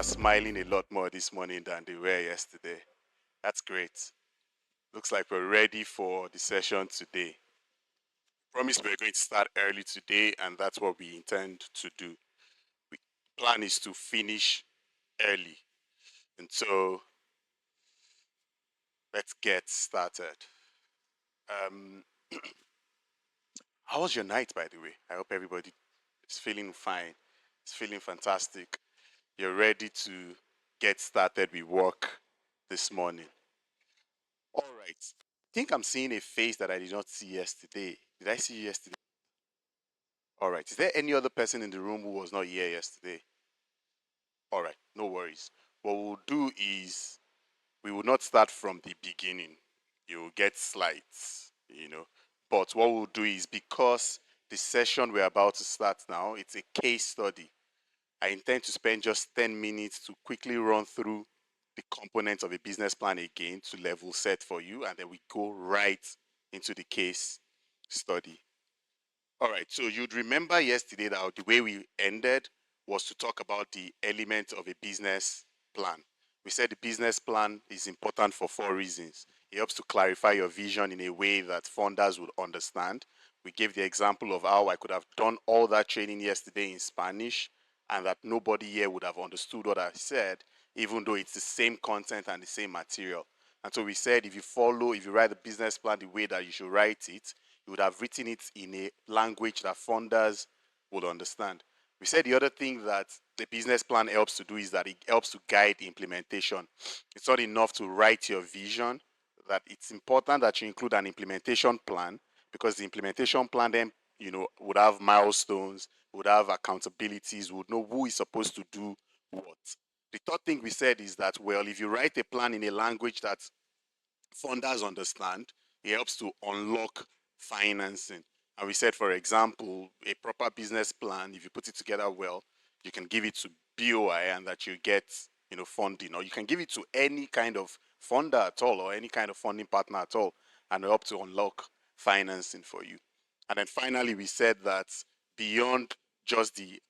are smiling a lot more this morning than they were yesterday. That's great. Looks like we're ready for the session today. Promise we're going to start early today, and that's what we intend to do. The plan is to finish early. And so let's get started. Um, how was your night, by the way? I hope everybody is feeling fine. It's feeling fantastic. You're ready to get started with work this morning. All right. I think I'm seeing a face that I did not see yesterday. Did I see you yesterday? All right. Is there any other person in the room who was not here yesterday? All right. No worries. What we'll do is we will not start from the beginning. You'll get slides. But what we'll do is because the session we're about to start now, it's a case study. I intend to spend just 10 minutes to quickly run through the components of a business plan again to level set for you, and then we go right into the case study. All right, so you'd remember yesterday that the way we ended was to talk about the elements of a business plan. We said the business plan is important for 4 reasons. It helps to clarify your vision in a way that funders would understand. We gave the example of how I could have done all that training yesterday in Spanish and that nobody here would have understood what I said, even though it's the same content and the same material. And so we said if you write the business plan the way that you should write it, you would have written it in a language that funders would understand. We said the other thing that the business plan helps to do is that it helps to guide implementation. It's not enough to write your vision, that it's important that you include an implementation plan because the implementation plan then, would have milestones, would have accountabilities, would know who is supposed to do what. The third thing we said is that, well, if you write a plan in a language that funders understand, it helps to unlock financing. And we said, for example, a proper business plan, if you put it together well, you can give it to BOI and that you get, funding, or you can give it to any kind of funder at all, or any kind of funding partner at all, and help to unlock financing for you. And then finally, we said that beyond just the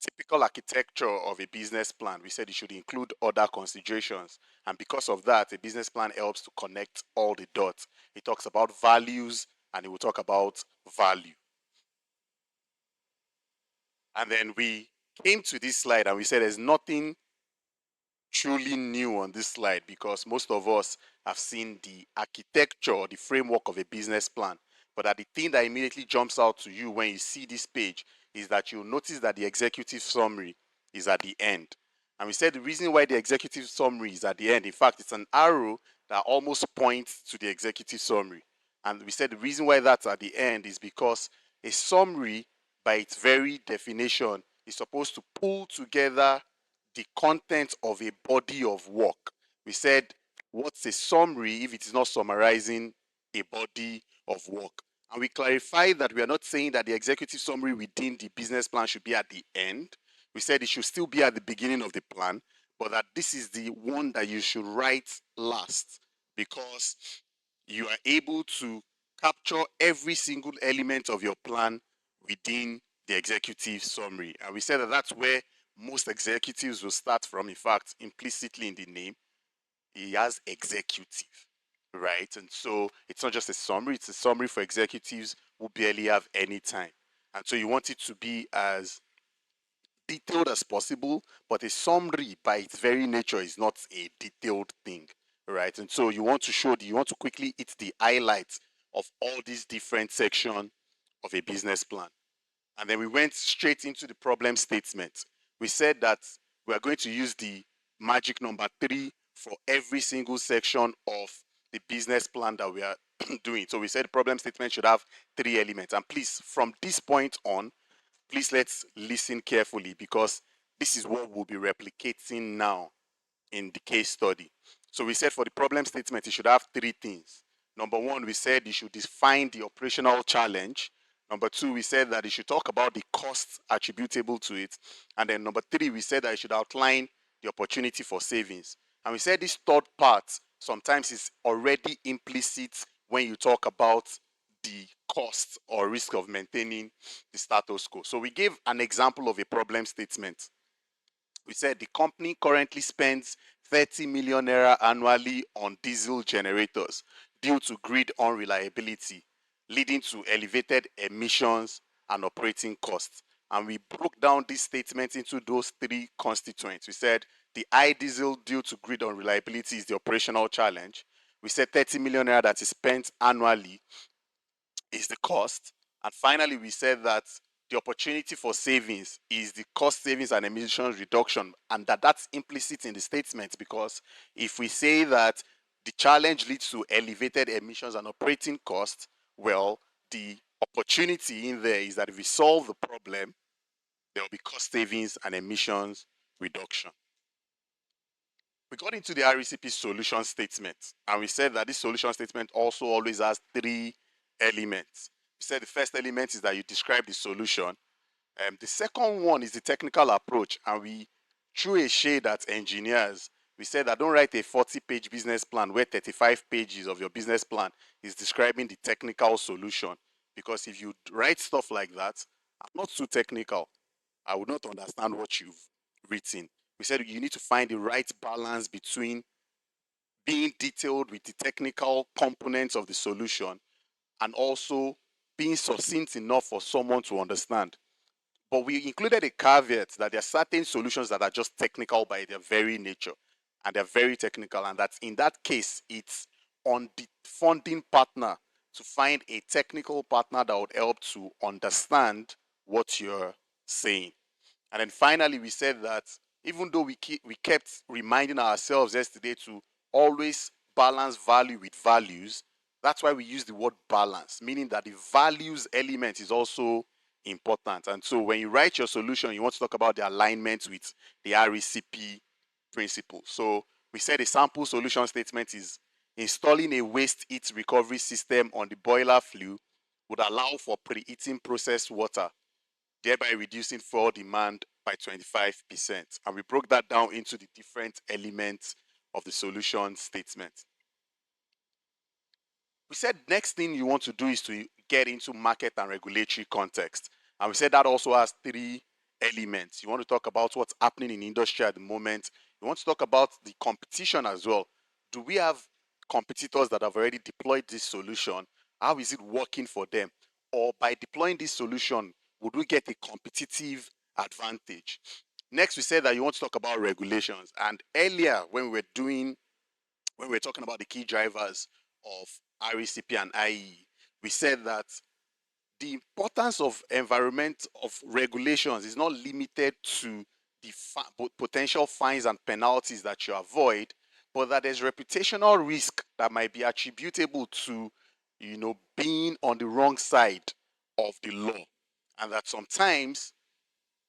typical architecture of a business plan, we said it should include other considerations. And because of that, a business plan helps to connect all the dots. It talks about values and it will talk about value. And then we came to this slide and we said there's nothing truly new on this slide because most of us have seen the architecture or the framework of a business plan. But that the thing that immediately jumps out to you when you see this page is that you'll notice that the executive summary is at the end. And we said the reason why the executive summary is at the end, in fact, it's an arrow that almost points to the executive summary. And we said the reason why that's at the end is because a summary, by its very definition, is supposed to pull together the content of a body of work. We said, what's a summary if it is not summarizing a body of work? And we clarified that we are not saying that the executive summary within the business plan should be at the end. We said it should still be at the beginning of the plan, but that this is the one that you should write last because you are able to capture every single element of your plan within the executive summary. And we said that that's where most executives will start from. In fact, implicitly in the name, he has executive, right? And so it's not just a summary, it's a summary for executives who barely have any time. And so you want it to be as detailed as possible, but a summary by its very nature is not a detailed thing, right? And so you want to quickly hit the highlights of all these different sections of a business plan. And then we went straight into the problem statement. We said that we are going to use the magic number 3 for every single section of the business plan that we are doing. So we said the problem statement should have 3 elements. And please, from this point on, please let's listen carefully because this is what we'll be replicating now in the case study. So we said for the problem statement, it should have 3 things. Number 1, we said you should define the operational challenge. Number 2, we said that it should talk about the costs attributable to it. And then number 3, we said that it should outline the opportunity for savings. And we said this third part sometimes is already implicit when you talk about the cost or risk of maintaining the status quo. So we gave an example of a problem statement. We said the company currently spends 30 million naira annually on diesel generators due to grid unreliability, leading to elevated emissions and operating costs. And we broke down this statement into those three constituents. We said the high diesel due to grid unreliability is the operational challenge. We said 30 million naira that is spent annually is the cost. And finally, we said that the opportunity for savings is the cost savings and emissions reduction, and that's implicit in the statement, because if we say that the challenge leads to elevated emissions and operating costs, well, the opportunity in there is that if we solve the problem, there will be cost savings and emissions reduction. We got into the RECP solution statement, and we said that this solution statement also always has three elements. We said the first element is that you describe the solution. The second one is the technical approach, and we threw a shade at engineers. We said that don't write a 40-page business plan where 35 pages of your business plan is describing the technical solution, because if you write stuff like that, I'm not too technical, I would not understand what you've written. We said you need to find the right balance between being detailed with the technical components of the solution and also being succinct enough for someone to understand. But we included a caveat that there are certain solutions that are just technical by their very nature, and they're very technical, and that in that case, it's on the funding partner to find a technical partner that would help to understand what you're saying. And then finally, we said that even though we kept reminding ourselves yesterday to always balance value with values, that's why we use the word balance, meaning that the values element is also important. And so when you write your solution, you want to talk about the alignment with the RECP principle. So we said a sample solution statement is installing a waste heat recovery system on the boiler flue would allow for preheating processed water, thereby reducing fuel demand by 25%. And we broke that down into the different elements of the solution statement. We said next thing you want to do is to get into market and regulatory context. And we said that also has three elements. You want to talk about what's happening in industry at the moment. You want to talk about the competition as well. Do we have competitors that have already deployed this solution? How is it working for them? Or by deploying this solution, would we get a competitive advantage? Next, we said that you want to talk about regulations. And earlier, when we were talking about the key drivers of RECP and IE, we said that the importance of environment of regulations is not limited to the potential fines and penalties that you avoid, but that there's reputational risk that might be attributable to, being on the wrong side of the law, and that sometimes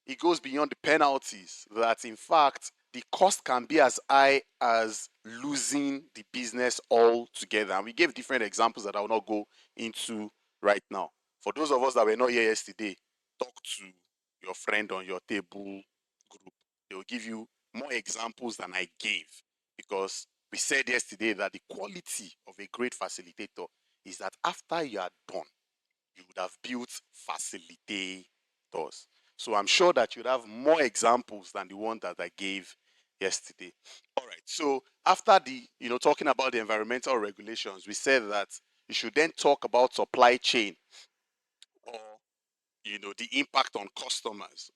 it goes beyond the penalties, that in fact the cost can be as high as losing the business altogether. And we gave different examples that I will not go into right now. For those of us that were not here yesterday, talk to your friend on your table group. They will give you more examples than I gave, because we said yesterday that the quality of a great facilitator is that after you are done, you would have built facilitators. So I'm sure that you'd have more examples than the one that I gave yesterday. All right. So after the, talking about the environmental regulations, we said that you should then talk about supply chain, or, the impact on customers.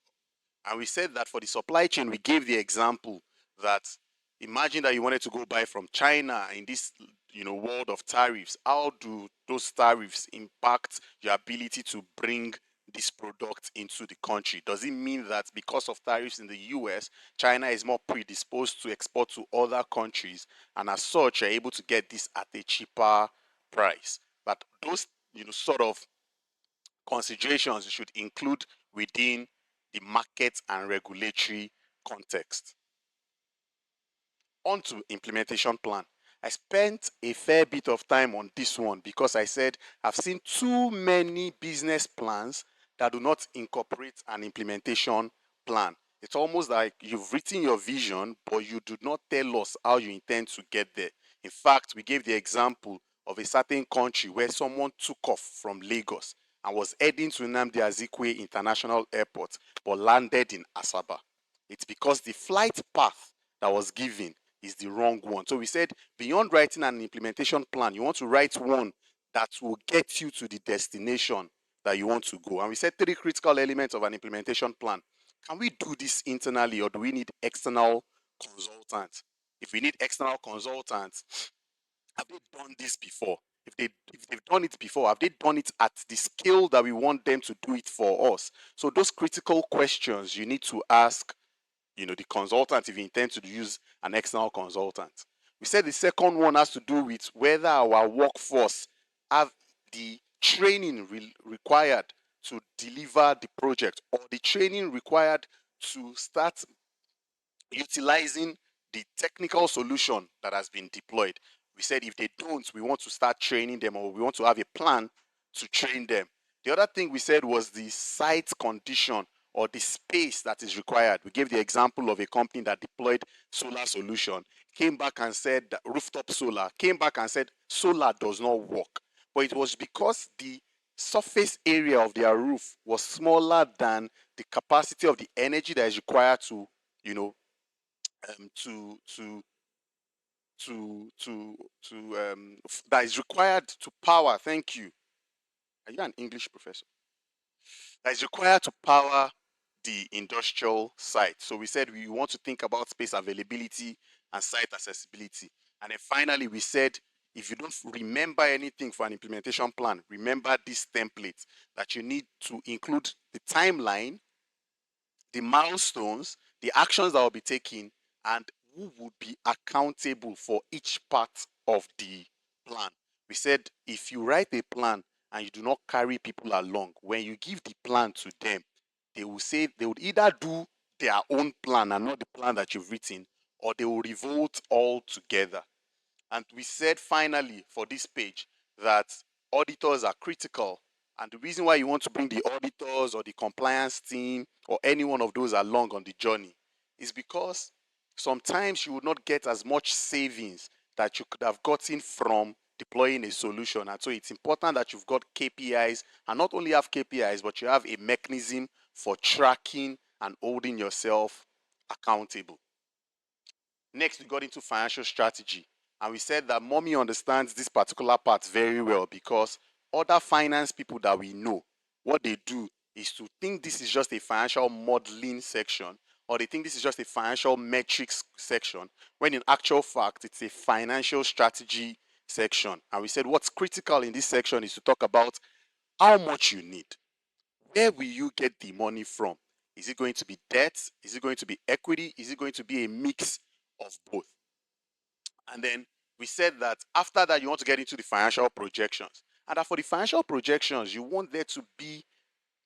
And we said that for the supply chain, we gave the example that imagine that you wanted to go buy from China in this, world of tariffs. How do those tariffs impact your ability to bring this product into the country? Does it mean that because of tariffs in the US, China is more predisposed to export to other countries, and as such, you're able to get this at a cheaper price? But those, sort of considerations you should include within the market and regulatory context. On to implementation plan. I spent a fair bit of time on this one because I said I've seen too many business plans that do not incorporate an implementation plan. It's almost like you've written your vision, but you do not tell us how you intend to get there. In fact, we gave the example of a certain country where someone took off from Lagos and was heading to Nnamdi Azikiwe International Airport, but landed in Asaba. It's because the flight path that was given is the wrong one. So we said beyond writing an implementation plan, you want to write one that will get you to the destination that you want to go. And we said 3 critical elements of an implementation plan. Can we do this internally, or do we need external consultants? If we need external consultants, have they done this before? If they've done it before, have they done it at the scale that we want them to do it for us? So those critical questions you need to ask, the consultant, if you intend to use an external consultant. We said the second one has to do with whether our workforce have the training required to deliver the project, or the training required to start utilizing the technical solution that has been deployed. We said if they don't, we want to start training them, or we want to have a plan to train them. The other thing we said was the site condition, or the space that is required. We gave the example of a company that deployed solar solution, came back and said that rooftop solar, came back and said solar does not work. But it was because the surface area of their roof was smaller than the capacity of the energy that is required to, you know, to that is required to power. Thank you. Are you an English professor? That is required to power the industrial site. So we said we want to think about space availability and site accessibility. And then finally, we said if you don't remember anything for an implementation plan, remember this template, that you need to include the timeline, the milestones, the actions that will be taken, and who would be accountable for each part of the plan. We said if you write a plan and you do not carry people along, when you give the plan to them, they will say they would either do their own plan and not the plan that you've written, or they will revolt all together. And we said finally for this page that auditors are critical. And the reason why you want to bring the auditors or the compliance team or any one of those along on the journey is because sometimes you would not get as much savings that you could have gotten from deploying a solution. And so it's important that you've got KPIs, and not only have KPIs, but you have a mechanism for tracking and holding yourself accountable. Next, we got into financial strategy. And we said that Mommy understands this particular part very well, because other finance people that we know, what they do is to think this is just a financial modeling section, or they think this is just a financial metrics section, when in actual fact, it's a financial strategy section. And we said what's critical in this section is to talk about how much you need. Where will you get the money from? Is it going to be debt? Is it going to be equity? Is it going to be a mix of both? And then we said that after that, you want to get into the financial projections. And that for the financial projections, you want there to be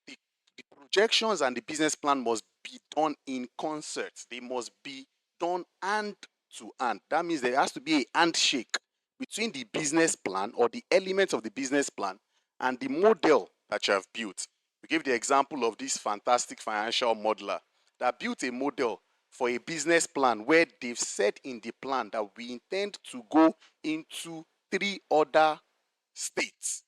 the, the projections and the business plan must be done in concert. They must be done hand to hand. That means there has to be a handshake between the business plan, or the elements of the business plan, and the model that you have built. We gave the example of this fantastic financial modeler that built a model for a business plan where they've said in the plan that we intend to go into 3 other states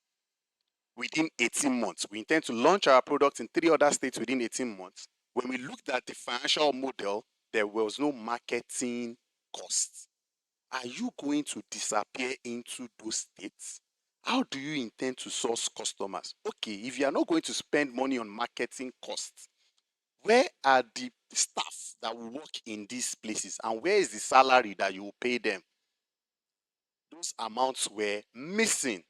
within 18 months. We intend to launch our products in 3 other states within 18 months. When we looked at the financial model, there was no marketing costs. Are you going to disappear into those states? How do you intend to source customers? Okay, if you are not going to spend money on marketing costs, where are the staff that will work in these places, and where is the salary that you will pay them? Those amounts were missing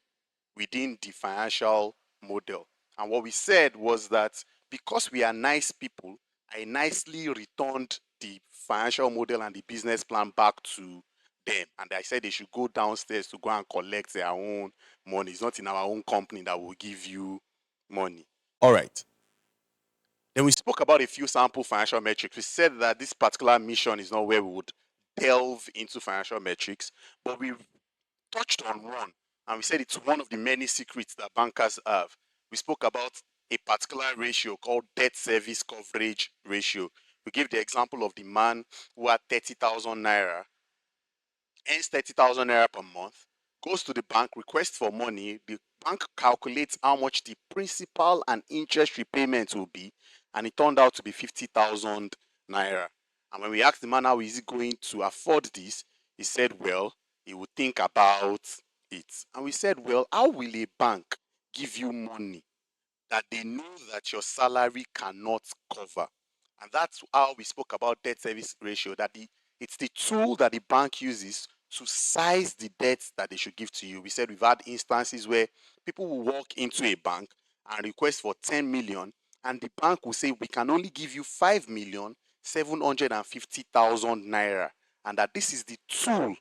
within the financial model. And what we said was that because we are nice people, I nicely returned the financial model and the business plan back to them. And I said they should go downstairs to go and collect their own money. It's not in our own company that will give you money. All right. Then we spoke about a few sample financial metrics. We said that this particular mission is not where we would delve into financial metrics, but we touched on one, and we said it's one of the many secrets that bankers have. We spoke about a particular ratio called debt service coverage ratio. We gave the example of the man who had 30,000 naira, earns 30,000 naira per month, goes to the bank, requests for money. The bank calculates how much the principal and interest repayment will be, and it turned out to be 50,000 naira. And when we asked the man how is he going to afford this, he said, well, he would think about it. And we said, well, how will a bank give you money that they know that your salary cannot cover? And that's how we spoke about debt service ratio, that it's the tool that the bank uses to size the debt that they should give to you. We said we've had instances where people will walk into a bank and request for 10 million, and the bank will say, we can only give you 5,750,000 naira. And that this is the tool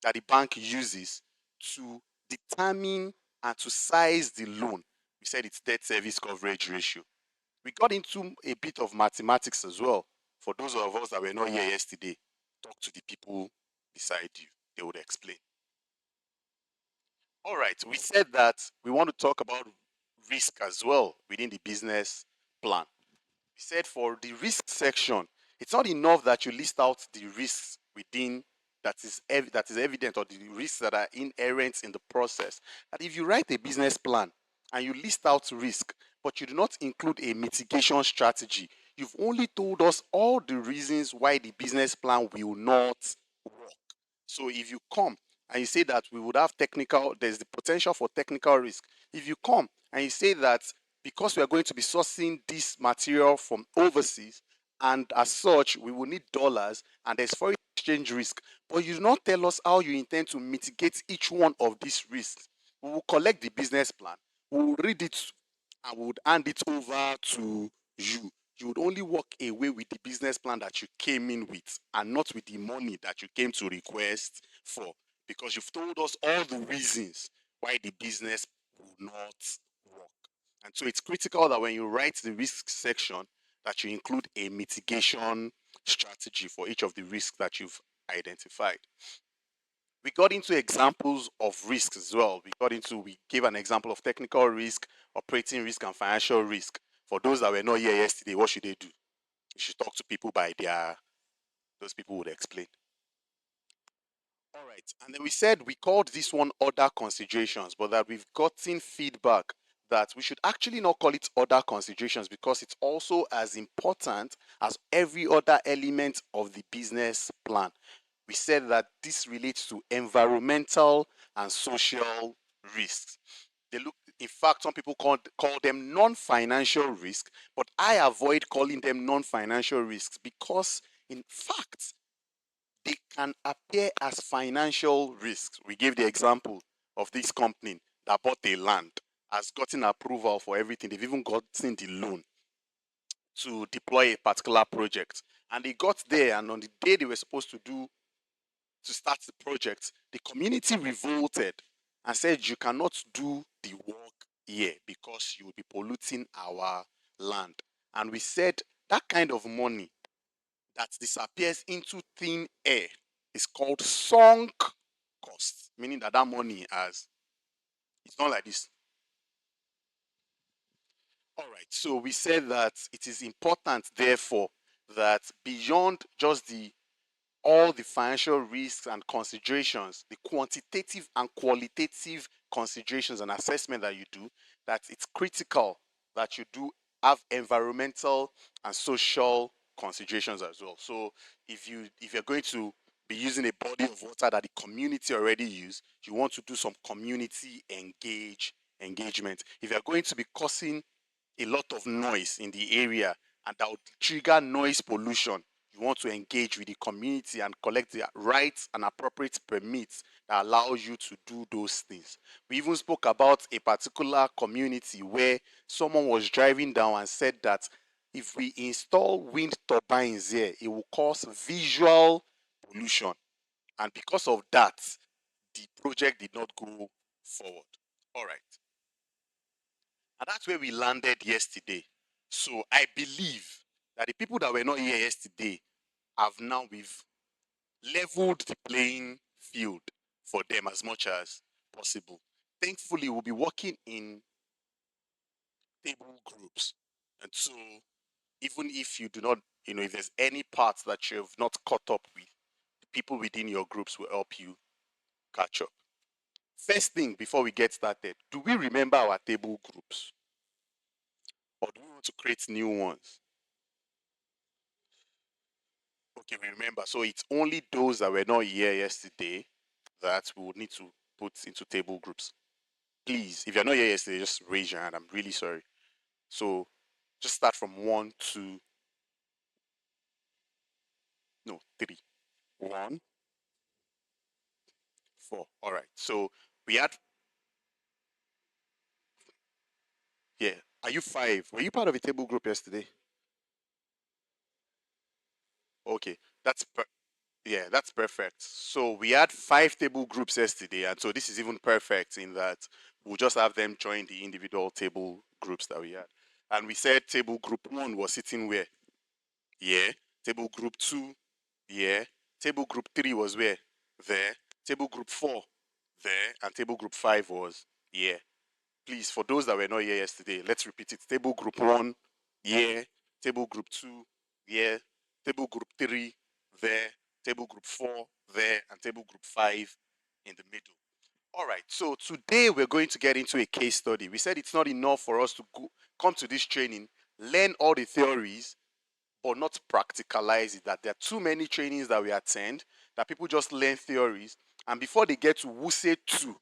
that the bank uses to determine and to size the loan. We said it's debt service coverage ratio. We got into a bit of mathematics as well. For those of us that were not here yesterday, talk to the people beside you. They would explain. All right, we said that we want to talk about risk as well within the business plan. We said for the risk section, it's not enough that you list out the risks within that is evident, or the risks that are inherent in the process. That if you write a business plan and you list out risk, but you do not include a mitigation strategy, you've only told us all the reasons why the business plan will not work. So if you come and you say that we would have there's the potential for technical risk. If you come and you say that because we are going to be sourcing this material from overseas, and as such, we will need dollars, and there's foreign exchange risk, but you do not tell us how you intend to mitigate each one of these risks. We will collect the business plan, we will read it, and we would hand it over to you. You would only walk away with the business plan that you came in with, and not with the money that you came to request for, because you've told us all the reasons why the business will not work. And so it's critical that when you write the risk section, that you include a mitigation strategy for each of the risks that you've identified. We got into examples of risks as well. We gave an example of technical risk, operating risk, and financial risk. For those that were not here yesterday, what should they do? You should talk to people those people would explain. All right. And then we said we called this one other considerations, but that we've gotten feedback that we should actually not call it other considerations, because it's also as important as every other element of the business plan. We said that this relates to environmental and social risks. In fact, some people call them non-financial risks, but I avoid calling them non-financial risks because, in fact, they can appear as financial risks. We gave the example of this company that bought a land, has gotten approval for everything. They've even gotten the loan to deploy a particular project. And they got there, and on the day they were supposed to start the project, the community revolted and said, you cannot do the work here because you will be polluting our land. And we said that kind of money that disappears into thin air is called sunk cost, meaning that money it's not like this. All right, so we said that it is important, therefore, that beyond just all the financial risks and considerations, the quantitative and qualitative considerations and assessment that you do, that it's critical that you do have environmental and social considerations as well. So if you're going to be using a body of water that the community already use, you want to do some community engagement. If you're going to be causing a lot of noise in the area and that would trigger noise pollution, you want to engage with the community and collect the rights and appropriate permits that allow you to do those things. We even spoke about a particular community where someone was driving down and said that if we install wind turbines here, it will cause visual pollution. And because of that, the project did not go forward. All right. And that's where we landed yesterday. So I believe that the people that were not here yesterday we've leveled the playing field for them as much as possible. Thankfully, we'll be working in table groups. And so even if you do not, if there's any parts that you have not caught up with, the people within your groups will help you catch up. First thing before we get started, do we remember our table groups? Or do we want to create new ones? Okay, remember, so it's only those that were not here yesterday that we would need to put into table groups. Please, if you're not here yesterday, just raise your hand. I'm really sorry. So just start from 1, 2, no, 3. 1, 4. All right. So we had, yeah. Are you 5? Were you part of a table group yesterday? Okay, yeah, that's perfect. So we had 5 table groups yesterday, and so this is even perfect in that we'll just have them join the individual table groups that we had. And we said table group 1 was sitting where? Yeah. Table group 2, yeah. Table group 3 was where? There. Table group 4, there. And table group 5 was here. Please, for those that were not here yesterday, let's repeat it. Table group 1, yeah. Table group 2, yeah. Table group 3, there. Table group 4, there. And table group 5 in the middle. All right, so today we're going to get into a case study. We said it's not enough for us to come to this training, learn all the theories, but not practicalize it. That there are too many trainings that we attend that people just learn theories, and before they get to Wuse 2,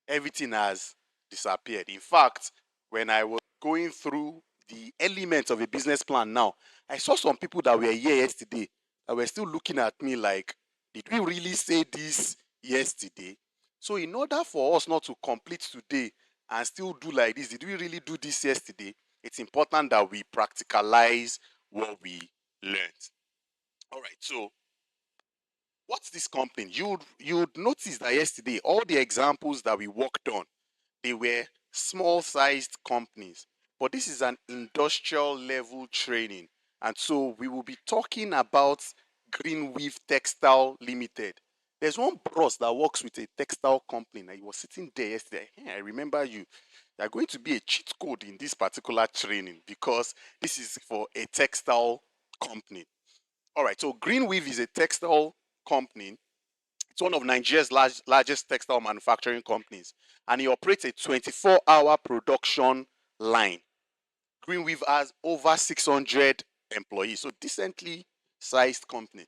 everything has disappeared. In fact, when I was going through the elements of a business plan now, I saw some people that were here yesterday that were still looking at me like, did we really say this yesterday? So in order for us not to complete today and still do like this, did we really do this yesterday? It's important that we practicalize what we learned. All right, so what's this company? You'd notice that yesterday all the examples that we worked on, they were small-sized companies, but this is an industrial level training, and so we will be talking about Greenweave Textile Limited. There's one bros that works with a textile company, and he was sitting there yesterday. Hey, I remember you. There are going to be a cheat code in this particular training because this is for a textile company. All right, so Greenweave is a textile company. It's one of Nigeria's largest textile manufacturing companies, and it operates a 24-hour production line. Greenweave has over 600 employees, so decently sized company.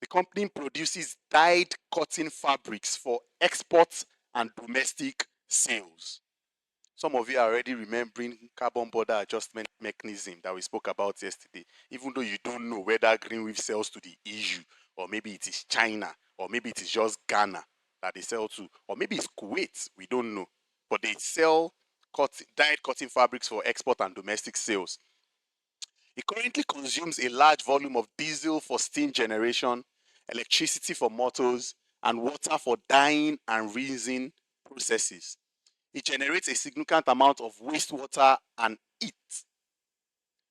The company produces dyed cotton fabrics for export and domestic sales. Some of you are already remembering carbon border adjustment mechanism that we spoke about yesterday, even though you don't know whether Greenweave sells to the EU, or maybe it is China, or maybe it is just Ghana that they sell to, or maybe it's Kuwait, we don't know. But they sell dyed cotton fabrics for export and domestic sales. It currently consumes a large volume of diesel for steam generation, electricity for motors, and water for dyeing and rinsing processes. It generates a significant amount of wastewater and heat,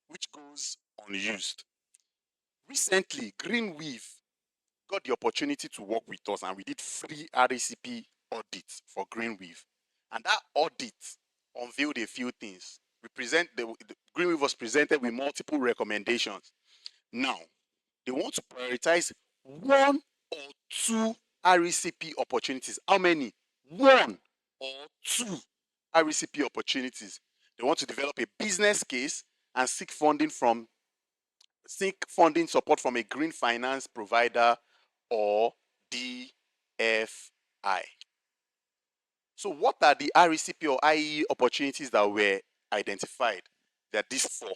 which goes unused. Recently, Greenweave got the opportunity to work with us, and we did free RECP audits for Greenweave. And that audit unveiled a few things. The Greenweave was presented with multiple recommendations. Now, they want to prioritize 1 or 2 RECP opportunities. How many? 1 or 2 RECP opportunities. They want to develop a business case and seek funding support from a green finance provider or DFI. So what are the RECP or IE opportunities that were identified? There are these 4.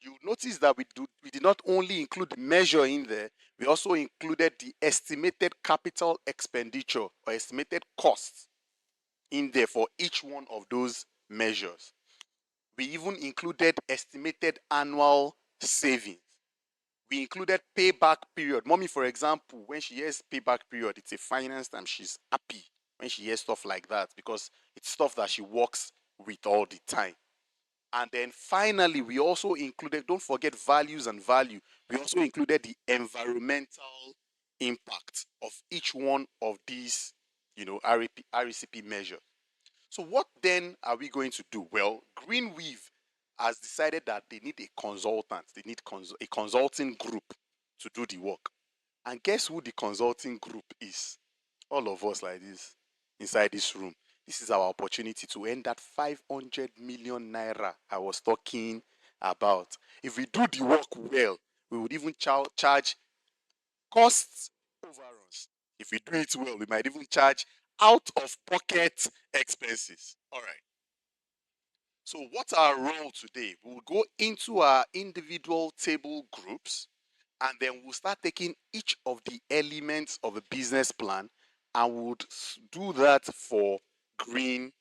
You notice that we did not only include the measure in there, we also included the estimated capital expenditure or estimated costs in there for each one of those measures. We even included estimated annual savings. We included payback period. Mommy, for example, when she hears payback period, it's a finance time. She's happy when she hears stuff like that because it's stuff that she works with all the time. And then finally, we also included, don't forget values and value. We also included the environmental impact of each one of these, RECP measures. So what then are we going to do? Well, Greenweave has decided that they need a consultant. They need a consulting group to do the work. And guess who the consulting group is? All of us like this, inside this room. This is our opportunity to earn that 500 million naira I was talking about. If we do the work well, we would even charge costs overruns. If we do it well, we might even charge out of pocket expenses. All right. So what's our role today? We'll go into our individual table groups, and then we'll start taking each of the elements of a business plan and would do that for green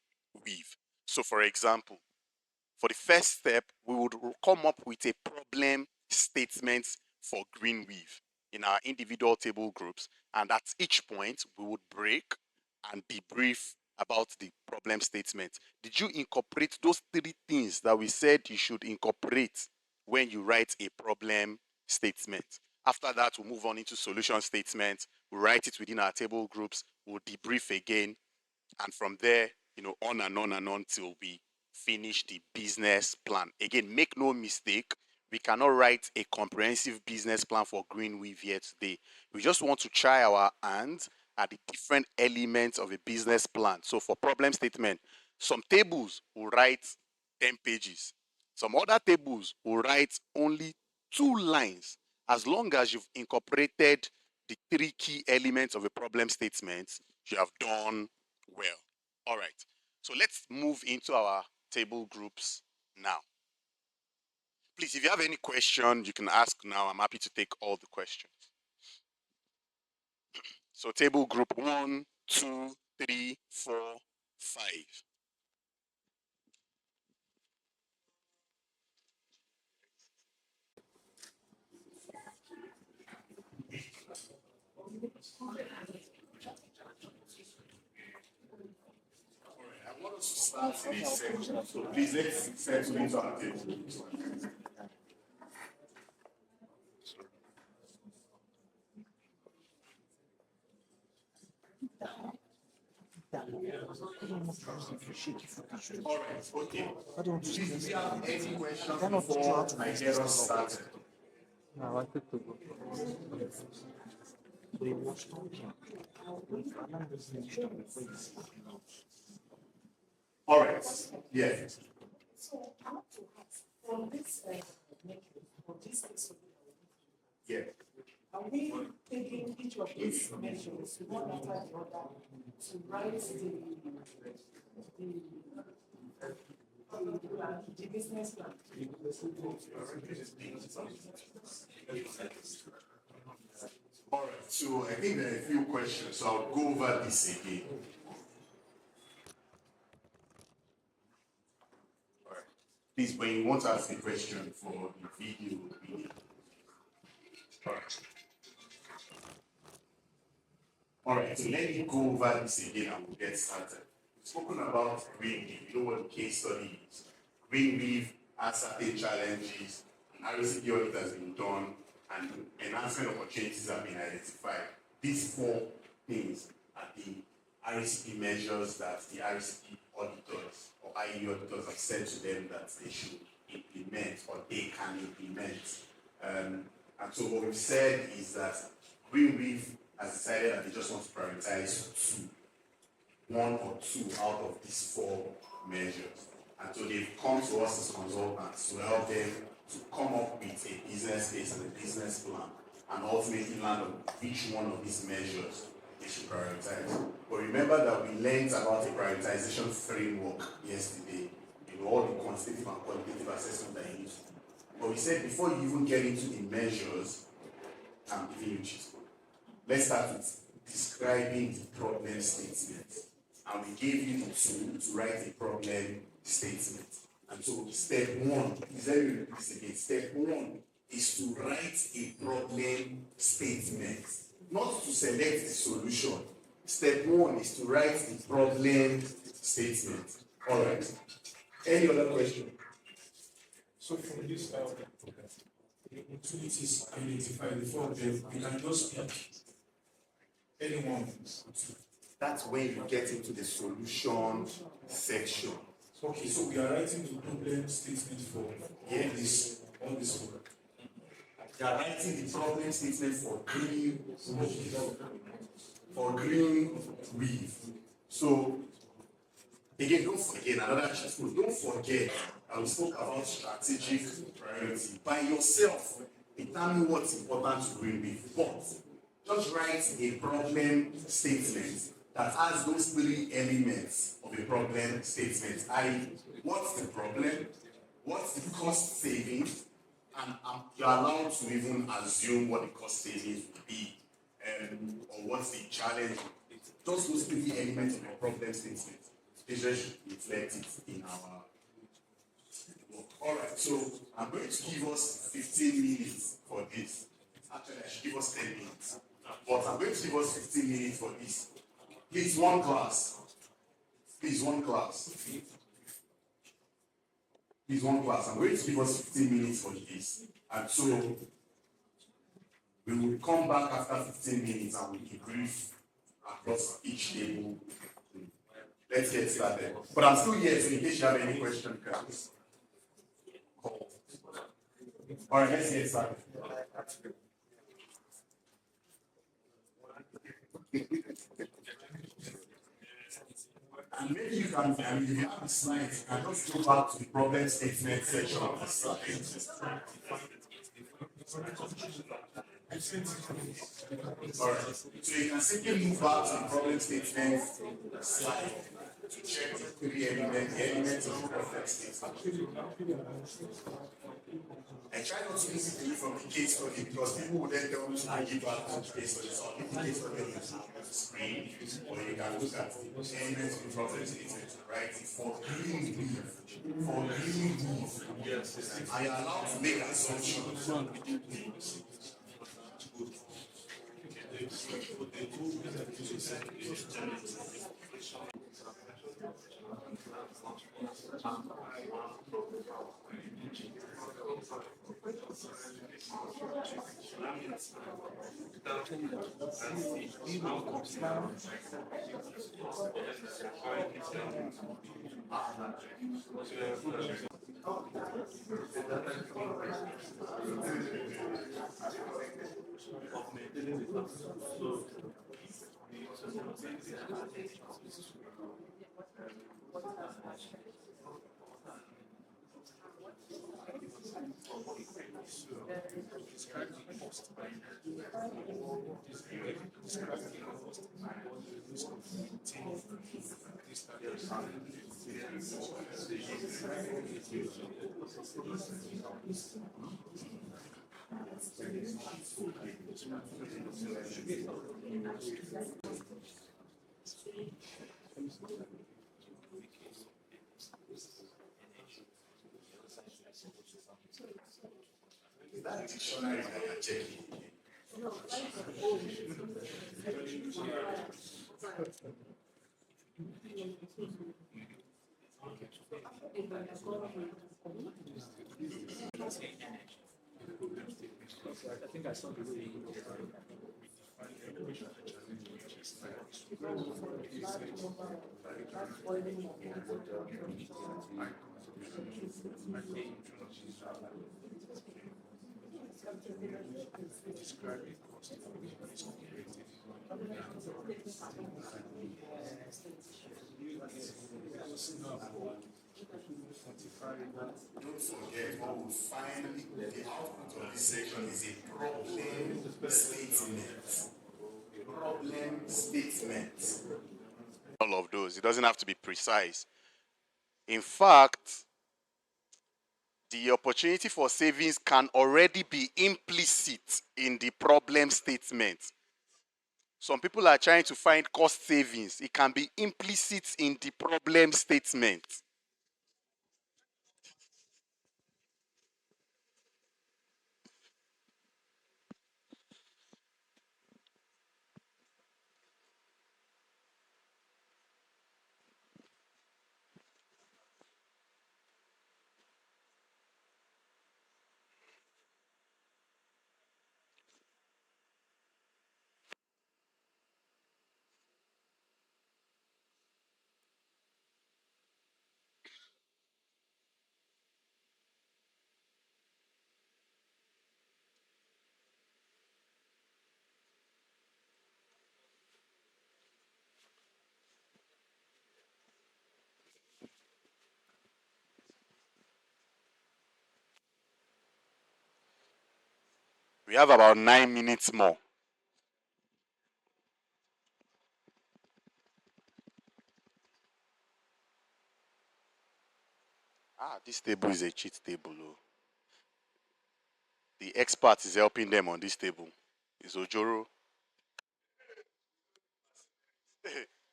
weave. So for example, for the first step, we would come up with a problem statement for green weave in our individual table groups. And at each point, we would break and debrief about the problem statement. Did you incorporate those three things that we said you should incorporate when you write a problem statement? After that, we'll move on into solution statements. We'll write it within our table groups. We'll debrief again. And from there, on and on and on till we finish the business plan. Again, make no mistake, we cannot write a comprehensive business plan for green weave here today. We just want to try our hands at the different elements of a business plan. So for problem statement, some tables will write 10 pages. Some other tables will write only 2 lines. As long as you've incorporated the 3 key elements of a problem statement, you have done well. All right. So let's move into our table groups now. Please, if you have any question, you can ask now. I'm happy to take all the questions. So table group 1, 2, 3, 4, 5. I want us to start this section. So please let's settle into our table. All right, okay. Please, if you have any questions before I get us started? All right, yeah. So I want to ask from this yeah. Are we taking each of these measures one after the other to write the business plan? All right, so I think there are a few questions, so I'll go over this again. All right. Please, when you want to ask a question for the video, all right. All right, so let me go over this again and we'll get started. We've spoken about green weave. You know what the case study is. Green weave has certain challenges, an RECP audit has been done, and enhancement opportunities have been identified. These 4 things are the RECP measures that the RECP auditors or IE auditors have said to them that they should implement or they can implement. And so what we've said is that green weave has decided that they just want to prioritize 1 or 2 out of these 4 measures. And so they've come to us as consultants to help them to come up with a business case and a business plan and ultimately land on which one of these measures they should prioritize. But remember that we learned about a prioritization framework yesterday, all the quantitative and qualitative assessment that you use. But we said before you even get into the measures, I'm giving you cheat code. Let's start with describing the problem statement. And we gave you the tool to write a problem statement. And so step 1, is let me repeat this again. Step 1 is to write a problem statement, not to select the solution. Step 1 is to write the problem statement. All right. Any other question? So from this the opportunities identified before them, you can just pick anyone. That's when you get into the solution section. Okay, so we are writing the problem statement for all this work. You are writing the problem statement for green weave. So again, don't forget another cheat. Don't forget, I spoke about strategic priority. By yourself, determine what's important to bring with, but just write a problem statement that has those three elements of a problem statement. I, what's the problem? What's the cost savings? And you're allowed to even assume what the cost savings would be, or what's the challenge. Just those three elements of a problem statement. This should reflect it in our work. All right, so I'm going to give us 15 minutes for this. Actually, I should give us 10 minutes. But I'm going to give us 15 minutes for this. Please, one class. Please, one class. Please, one class. I'm going to give us 15 minutes for this. And so we will come back after 15 minutes and we will debrief across each table. Let's get started. But I'm still here, so in case you have any questions, you can call. All right, let's get started. And maybe you can, if you have the slides, you can just go back to the problem statement section of the slide. Alright, so you can simply move back to the problem statement slide to check the three elements of the problem statement. I try not to listen to you from the case study because people will then tell me to give back to the case study. So I'll give the case study on the screen, or you can look at the elements of the problem statement, right? For green leaf, for green leaf, I am allowed to make assumptions. That dictionary that you're checking. I think I saw the way Don't forget what we find the output of this section is a problem statement. Problem statement. All of those. It doesn't have to be precise. In fact, the opportunity for savings can already be implicit in the problem statement. Some people are trying to find cost savings. It can be implicit in the problem statement. We have about 9 minutes more. This table is a cheat table. Oh. The expert is helping them on this table. It's Ojoro.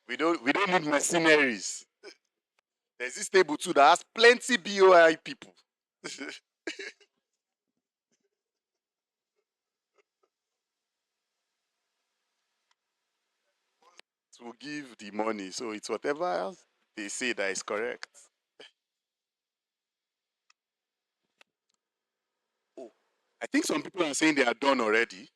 We don't need mercenaries. There's this table too that has plenty BOI people. To give the money. So it's whatever else they say that is correct. Oh, I think some people are saying they are done already.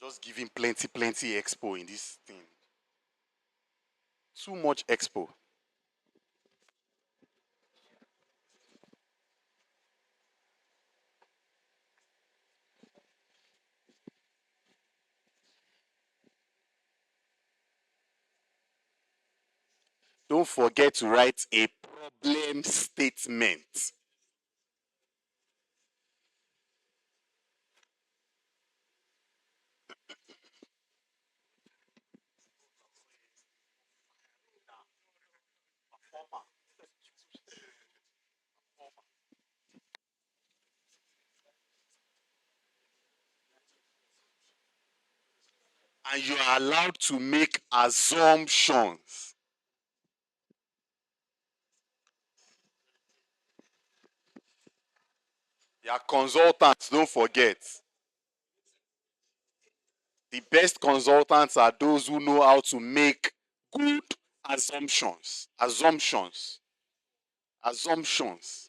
Just giving plenty expo in this thing. Too much expo. Don't forget to write a problem statement. And you are allowed to make assumptions. Your consultants, don't forget. The best consultants are those who know how to make good assumptions. Assumptions. Assumptions.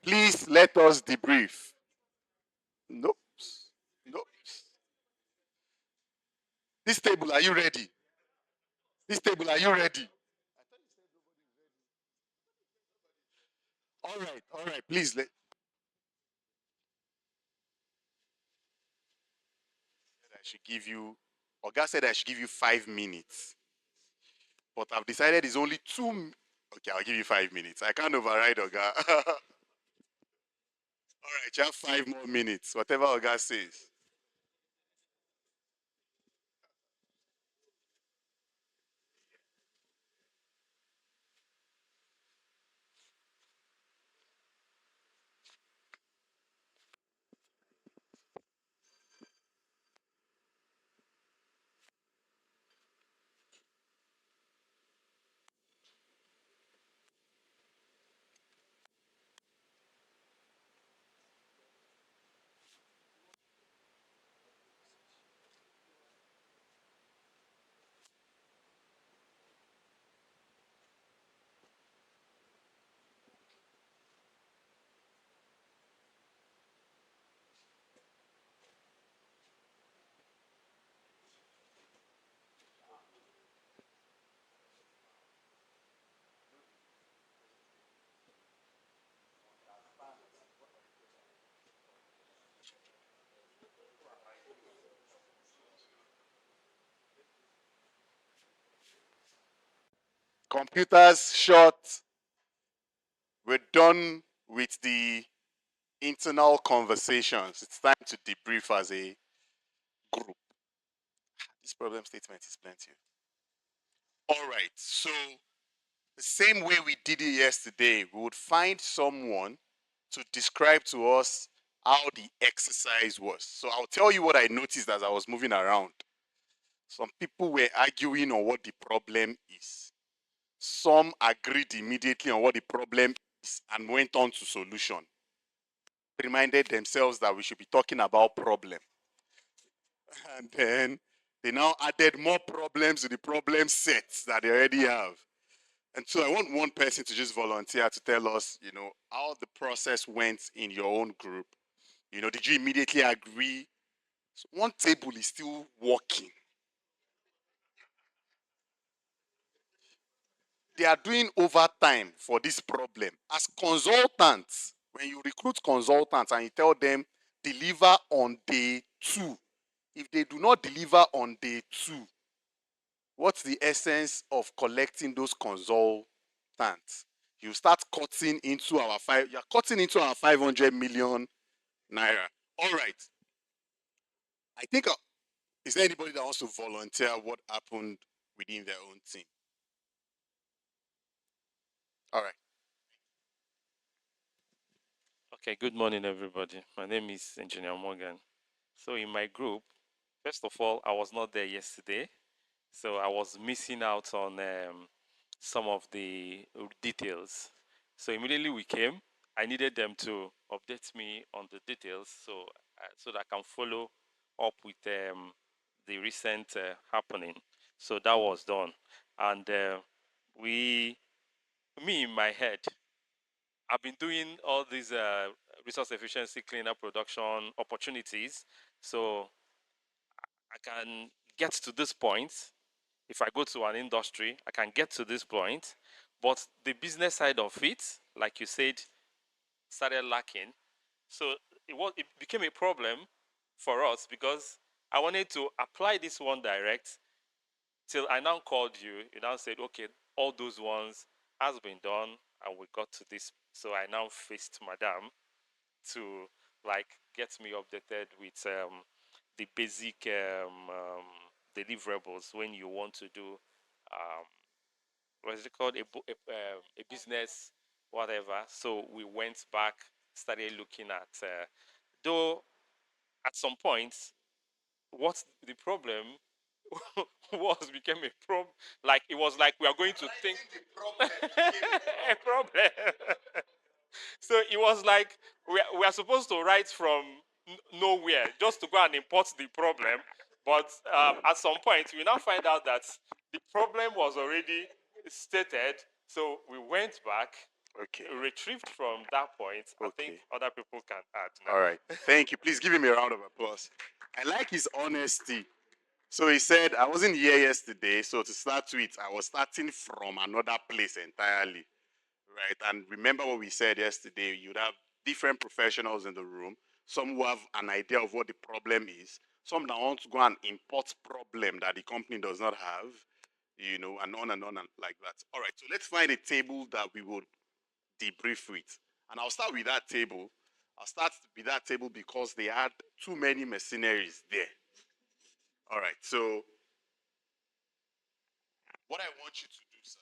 Please let us debrief. Nope. Nope. This table, are you ready? This table, are you ready? All right. Please let. I should give you. Oga said I should give you 5 minutes, but I've decided it's only two. Okay, I'll give you 5 minutes. I can't override Oga. All right, you have 5 more minutes. Whatever Oga says. Computers shut. We're done with the internal conversations. It's time to debrief as a group. This problem statement is plenty. All right. So the same way we did it yesterday, we would find someone to describe to us how the exercise was. So I'll tell you what I noticed as I was moving around. Some people were arguing on what the problem is. Some agreed immediately on what the problem is and went on to solution. Reminded themselves that we should be talking about problem. And then they now added more problems to the problem sets that they already have. And so I want one person to just volunteer to tell us, how the process went in your own group. Did you immediately agree? So one table is still working. They are doing overtime for this problem. As consultants, when you recruit consultants and you tell them deliver on day 2, if they do not deliver on day 2, what's the essence of collecting those consultants? You start cutting into you're cutting into our 500 million naira. All right. I think, is there anybody that wants to volunteer what happened within their own team? All right. Okay, good morning, everybody. My name is Engineer Morgan. So, in my group, first of all, I was not there yesterday. So, I was missing out on some of the details. So, immediately we came, I needed them to update me on the details so that I can follow up with the recent happening. So, that was done. And me in my head, I've been doing all these resource efficiency, cleaner production opportunities. So I can get to this point. If I go to an industry, I can get to this point. But the business side of it, like you said, started lacking. So it became a problem for us because I wanted to apply this one direct till I now called you. You now said, okay, all those ones has been done and we got to this. So I now faced Madam to like get me updated with the basic deliverables when you want to do um, what is it called, a business whatever. So we went back, started looking at though at some point what the problem was became a problem. Like it was like we are going to think a problem. So it was like we are supposed to write from nowhere just to go and import the problem. But at some point, we now find out that the problem was already stated. So we went back, Okay. retrieved from that point. I think other people can add now. All right. Thank you. Please give him a round of applause. I like his honesty. So he said, I wasn't here yesterday, so to start with, I was starting from another place entirely. Right? And remember what we said yesterday, you'd have different professionals in the room, some who have an idea of what the problem is, some that want to go and import problem that the company does not have, and on and on and like that. All right, so let's find a table that we would debrief with. And I'll start with that table. I'll start with that table because they had too many mercenaries there. All right, so what I want you to do, sir,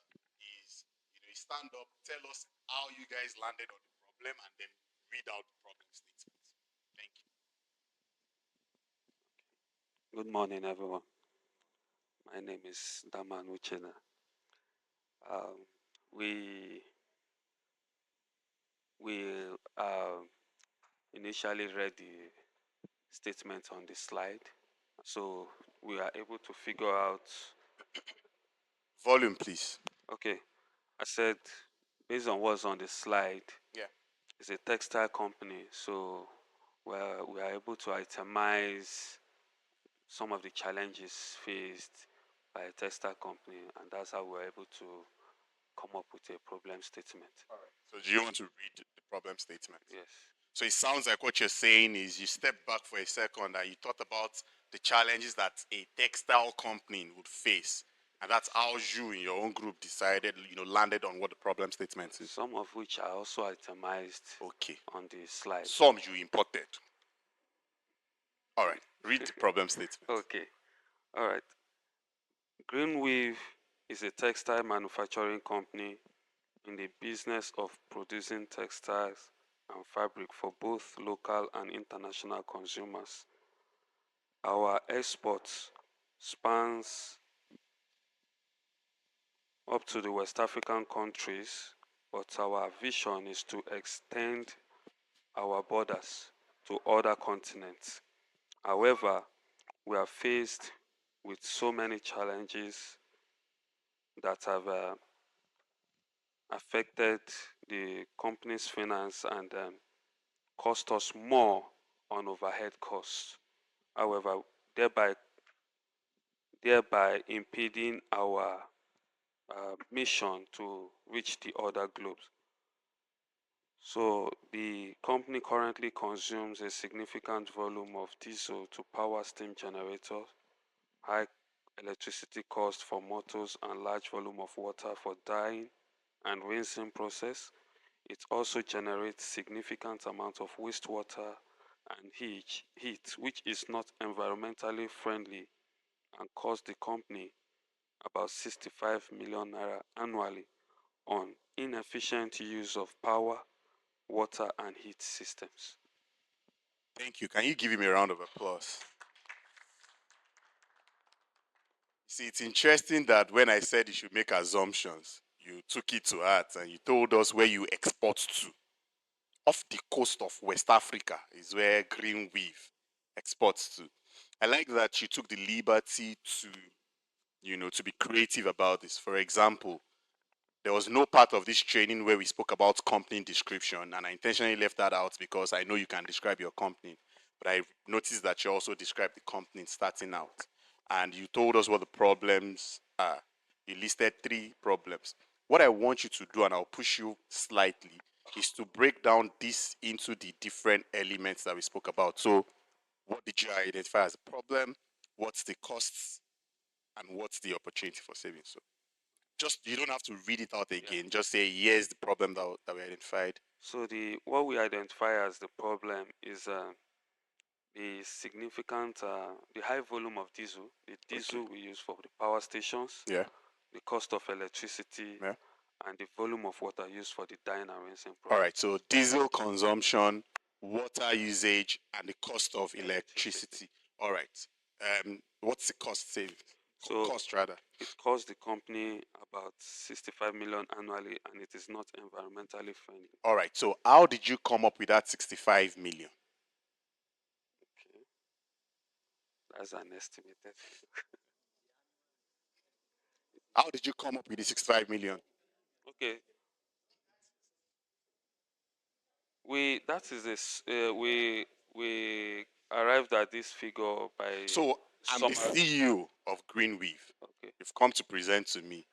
is stand up, tell us how you guys landed on the problem, and then read out the problem statement. Thank you. Good morning, everyone. My name is Daman Uchena. We initially read the statement on the slide, so we are able to figure out. Volume, please. Okay, I said based on what's on the slide. Yeah. It's a textile company, so we are able to itemize some of the challenges faced by a textile company, and that's how we're able to come up with a problem statement. All right. So do you want to read the problem statement? Yes. So it sounds like what you're saying is you step back for a second and you thought about the challenges that a textile company would face And that's how you in your own group decided, landed on what the problem statement is. Some of which are also itemized on the slide. Some you imported. All right. Read the problem statement. Okay. All right. Greenweave is a textile manufacturing company in the business of producing textiles and fabric for both local and international consumers. Our exports spans up to the West African countries, but our vision is to extend our borders to other continents. However, we are faced with so many challenges that have affected the company's finance and cost us more on overhead costs. However, thereby impeding our mission to reach the other globes. So the company currently consumes a significant volume of diesel to power steam generators, high electricity cost for motors, and large volume of water for dyeing and rinsing process. It also generates significant amount of wastewater and heat, which is not environmentally friendly and costs the company about 65 million naira annually on inefficient use of power, water, and heat systems. Thank you. Can you give him a round of applause? See, it's interesting that when I said you should make assumptions, you took it to heart and you told us where you export to. Off the coast of West Africa is where Greenweave exports to. I like that you took the liberty to be creative about this. For example, there was no part of this training where we spoke about company description, and I intentionally left that out because I know you can describe your company, but I noticed that you also described the company starting out, and you told us what the problems are. You listed 3 problems. What I want you to do, and I'll push you slightly, is to break down this into the different elements that we spoke about. So, what did you identify as a problem? What's the costs? And what's the opportunity for savings? So, just you don't have to read it out again. Yeah. Just say here's the problem that we identified. So what we identify as the problem is the significant, the high volume of diesel, the diesel we use for the power stations, Yeah. the cost of electricity, Yeah. and the volume of water used for the dyeing and rinsing process. All right, so diesel consumption, water usage, and the cost of electricity. All right. What's the cost saving? So cost rather. it costs the company about 65 million annually, and it is not environmentally friendly. All right, so how did you come up with that 65 million? Okay, that's an estimated. How did you come up with the 65 million? Okay, we arrived at this figure by. So I'm the CEO of Greenweave. Okay. You've come to present to me,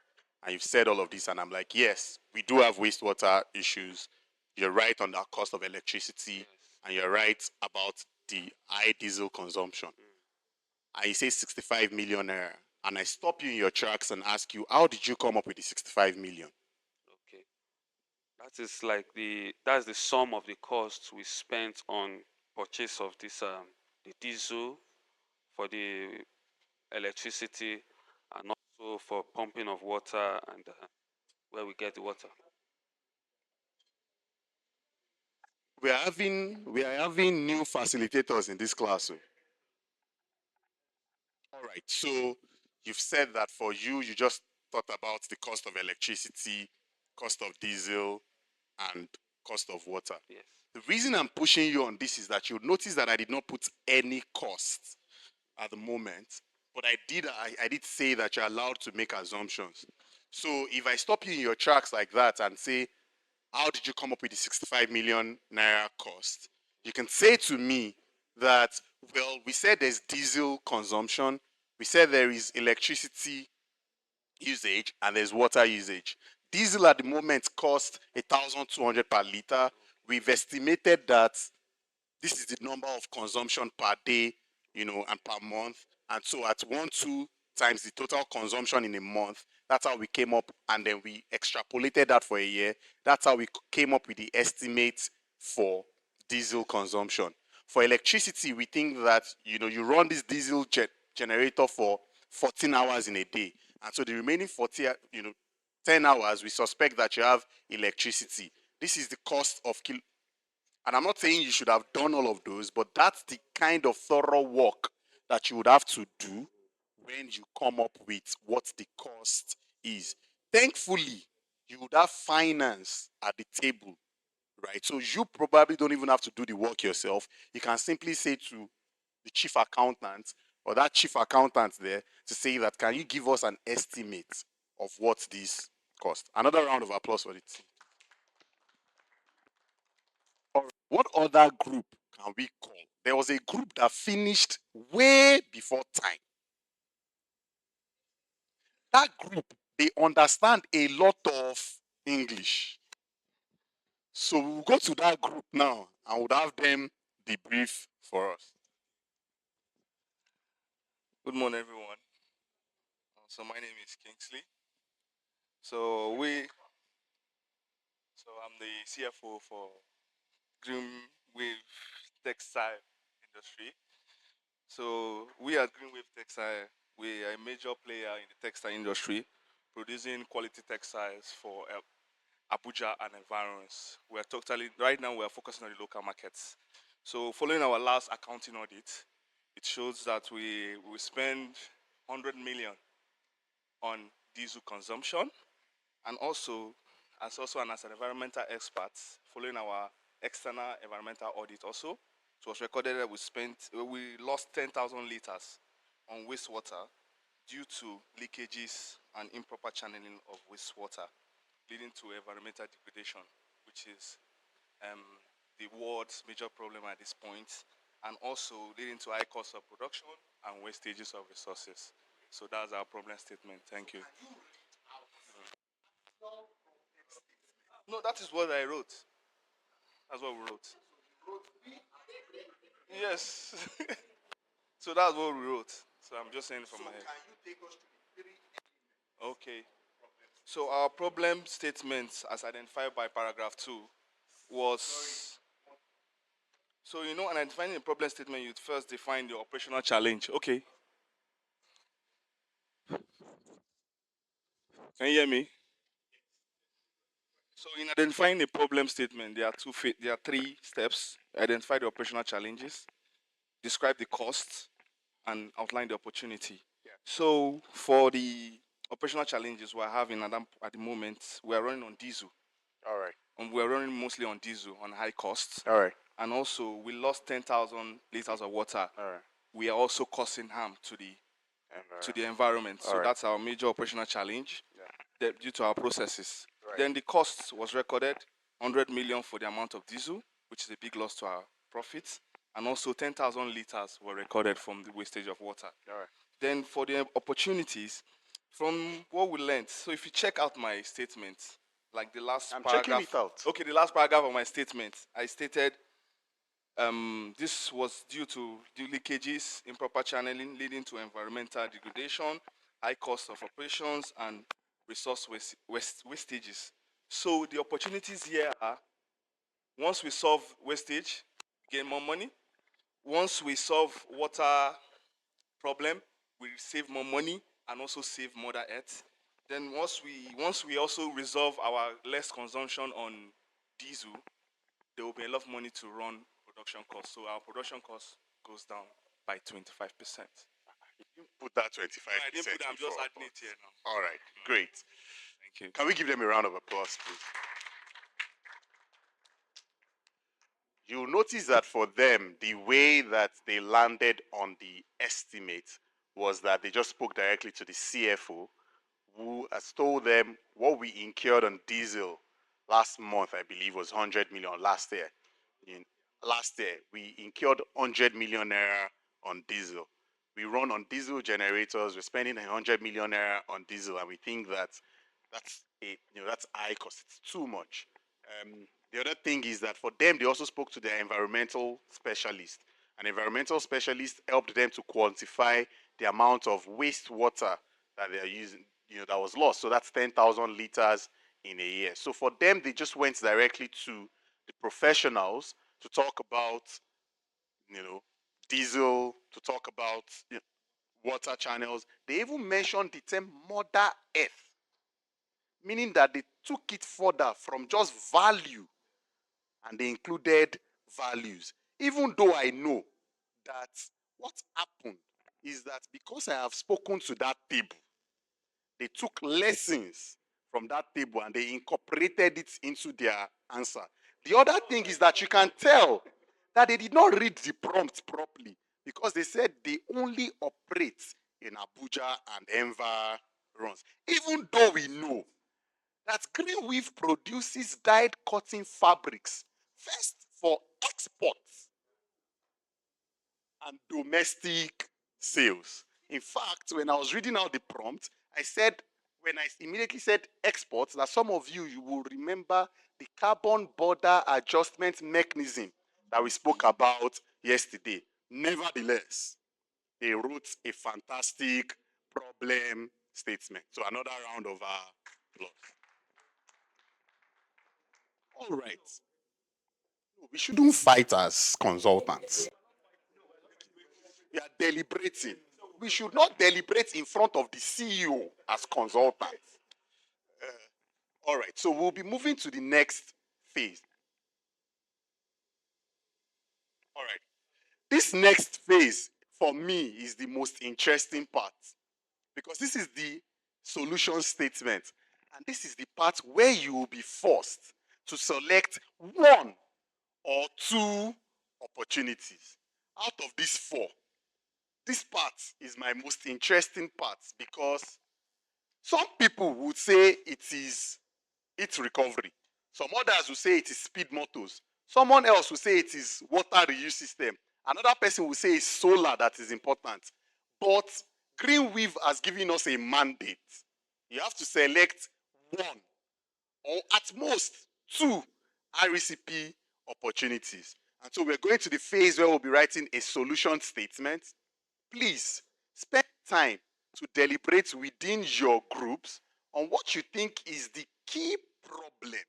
and you've said all of this, and I'm like, yes, we do have wastewater issues. You're right on that cost of electricity, yes. And you're right about the high diesel consumption. And you say 65 million naira, and I stop you in your tracks and ask you, how did you come up with the 65 million? Okay, that is like that's the sum of the costs we spent on purchase of this the diesel, for the electricity, and also for pumping of water and where we get the water. We are having new facilitators in this class. All right, so you've said that for you just thought about the cost of electricity, cost of diesel, and cost of water. Yes. The reason I'm pushing you on this is that you'll notice that I did not put any cost at the moment, but I did say that you're allowed to make assumptions. So if I stop you in your tracks like that and say, how did you come up with the 65 million naira cost? You can say to me that, well, we said there's diesel consumption, we said there is electricity usage, and there's water usage. Diesel at the moment costs 1,200 per liter. We've estimated that this is the number of consumption per day, and per month. And so at 1, 2, times the total consumption in a month. That's how we came up, and then we extrapolated that for a year. That's how we came up with the estimate for diesel consumption. For electricity, we think that you run this diesel generator for 14 hours in a day, and so the remaining 10 hours we suspect that you have electricity. This is the cost of and I'm not saying you should have done all of those, but that's the kind of thorough work that you would have to do when you come up with what the cost is. Thankfully, you would have finance at the table, right? So you probably don't even have to do the work yourself. You can simply say to the chief accountant or that chief accountant there to say that, can you give us an estimate of what this cost? Another round of applause for the team. What other group can we call? There was a group that finished way before time. That group, they understand a lot of English. So we'll go to that group now and we'll have them debrief for us. Good morning, everyone. So my name is Kingsley. So I'm the CFO for Green Wave Textile Industry. So we at Green Wave Textile, we are a major player in the textile industry, producing quality textiles for Abuja and environs. We are totally right now. We are focusing on the local markets. So following our last accounting audit, it shows that we spend 100 million on diesel consumption, and also as an environmental expert, following our external environmental audit also, it was recorded that we lost 10,000 liters on wastewater due to leakages and improper channeling of wastewater, leading to environmental degradation, which is the world's major problem at this point, and also leading to high cost of production and wastages of resources. So that's our problem statement. Thank you. No, that is what I wrote. That's what we wrote. Yes. So that's what we wrote. So I'm just saying it from my head. Okay. So our problem statement, as identified by paragraph 2, was so and identifying a problem statement, you'd first define the operational challenge. Okay. Can you hear me? So in identifying a problem statement, there are 3 steps. Identify the operational challenges, describe the costs, and outline the opportunity. Yeah. So for the operational challenges we're having at the moment, we are running on diesel. All right. And we're running mostly on diesel, on high costs. All right. And also, we lost 10,000 liters of water. All right. We are also causing harm to the environment. So that's our major operational challenge due to our processes. Right. Then the cost was recorded, 100 million for the amount of diesel, which is a big loss to our profits. And also 10,000 liters were recorded from the wastage of water. All right. Then for the opportunities, from what we learned, so if you check out my statement, like the last paragraph. Checking it out. Okay, the last paragraph of my statement, I stated this was due to leakages, improper channeling, leading to environmental degradation, high cost of operations, and resource wastages. So the opportunities here are, once we solve wastage, gain more money. Once we solve water problem, we save more money and also save Mother Earth. Then once we also resolve our less consumption on diesel, there will be a lot of money to run production costs. So our production cost goes down by 25%. You put that 25%. I didn't put that, I'm just adding it here now. All right, great. Thank you. Can we give them a round of applause, please? You'll notice that for them, the way that they landed on the estimate was that they just spoke directly to the CFO, who has told them what we incurred on diesel last month, I believe, was 100 million last year. Last year, we incurred 100 million naira on diesel. We run on diesel generators. We're spending 100 million naira on diesel, and we think that that's high cost. It's too much. The other thing is that for them, they also spoke to their environmental specialist, An environmental specialist helped them to quantify the amount of wastewater that they are using, that was lost. So that's 10,000 liters in a year. So for them, they just went directly to the professionals to talk about, you know, diesel, to talk about water channels. They even mentioned the term Mother Earth, meaning that they took it further from just value and they included values. Even though I know that what happened is that because I have spoken to that table, they took lessons from that table and they incorporated it into their answer. The other thing is that you can tell that they did not read the prompt properly because they said they only operate in Abuja and Enver runs. Even though we know that green weave produces dyed cotton fabrics first for exports and domestic sales. In fact, when I was reading out the prompt, I said, when I immediately said exports, that some of you will remember the carbon border adjustment mechanism that we spoke about yesterday. Nevertheless, they wrote a fantastic problem statement. So another round of applause. All right. We shouldn't fight as consultants. We are deliberating. We should not deliberate in front of the CEO as consultants. All right, so we'll be moving to the next phase. All right, this next phase for me is the most interesting part because this is the solution statement, and this is the part where you will be forced to select one or two opportunities out of these four. This part is my most interesting part because some people would say it is heat recovery. Some others will say it is speed motors. Someone else will say it is water reuse system. Another person will say it's solar that is important. But Green Weave has given us a mandate. You have to select one or at most two RECP opportunities. And so we're going to the phase where we'll be writing a solution statement. Please spend time to deliberate within your groups on what you think is the key problem,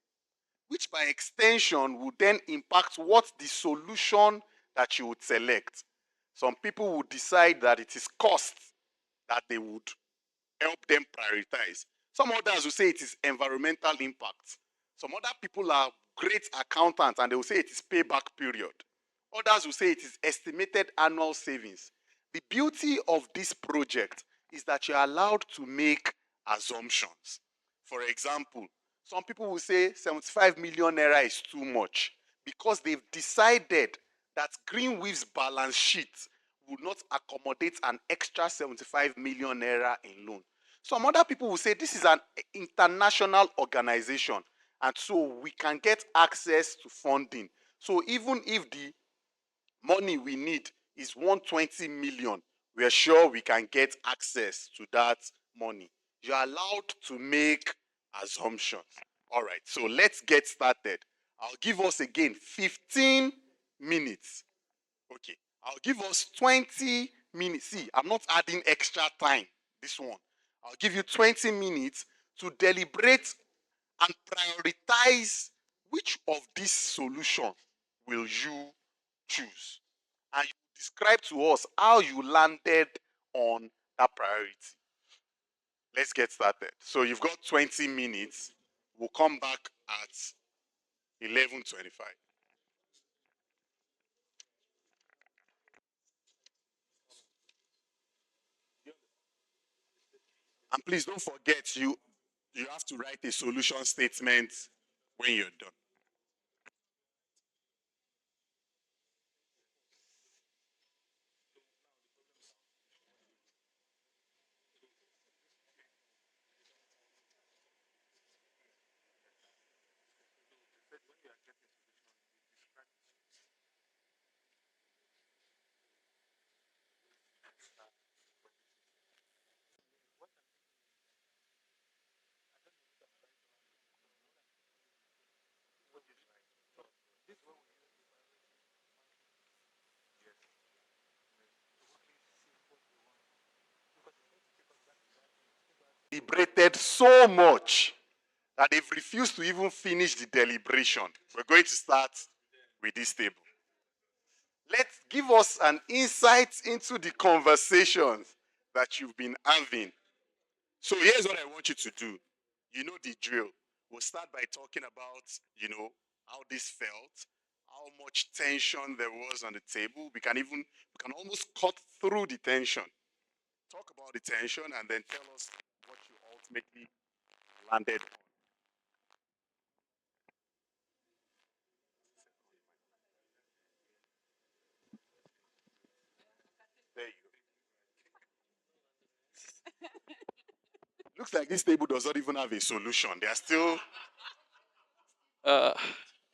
which by extension will then impact what the solution that you would select. Some people would decide that it is cost that they would help them prioritize. Some others will say it is environmental impact. Some other people are great accountants and they will say it is payback period. Others will say it is estimated annual savings. The beauty of this project is that you're allowed to make assumptions. For example, some people will say 75 million naira is too much because they've decided that Greenweave's balance sheet will not accommodate an extra 75 million naira in loan. Some other people will say this is an international organization and so we can get access to funding. So even if the money we need is 120 million, we are sure we can get access to that money. You're allowed to make assumptions. All right, so let's get started. I'll give us again 15 minutes. Okay, I'll give us 20 minutes. See, I'm not adding extra time. This one. I'll give you 20 minutes to deliberate and prioritize which of these solutions will you choose. And you describe to us how you landed on that priority. Let's get started. So you've got 20 minutes. We'll come back at 11:25. And please don't forget you have to write a solution statement when you're done. deliberated so much that they've refused to even finish the deliberation. We're going to start with this table. Let's give us an insight into the conversations that you've been having. So here's what I want you to do. You know the drill. We'll start by talking about, how this felt, how much tension there was on the table. We can almost cut through the tension. Talk about the tension and then tell us what you ultimately landed on. There you go. Looks like this table does not even have a solution. They are still. Uh,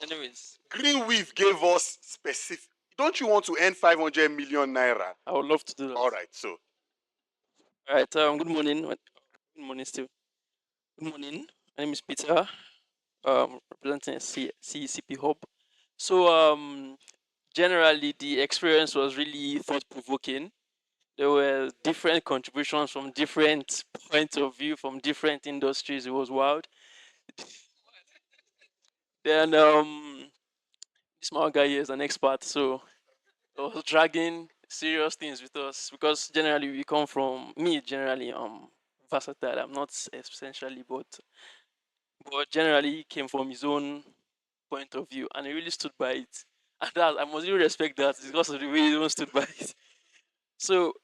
anyways, Greenweave gave us specific. Don't you want to earn 500 million naira? I would love to do that. All right, so. All right. Good morning. Good morning, Steve. Good morning. My name is Peter. Representing CECP Hub. So, generally, the experience was really thought-provoking. There were different contributions from different points of view from different industries. It was wild. Then, this small guy here is an expert, so I was dragging serious things with us because generally we come from generally versatile. I'm not essentially, but generally he came from his own point of view and he really stood by it. And that I must really respect that because of the way he stood by it. So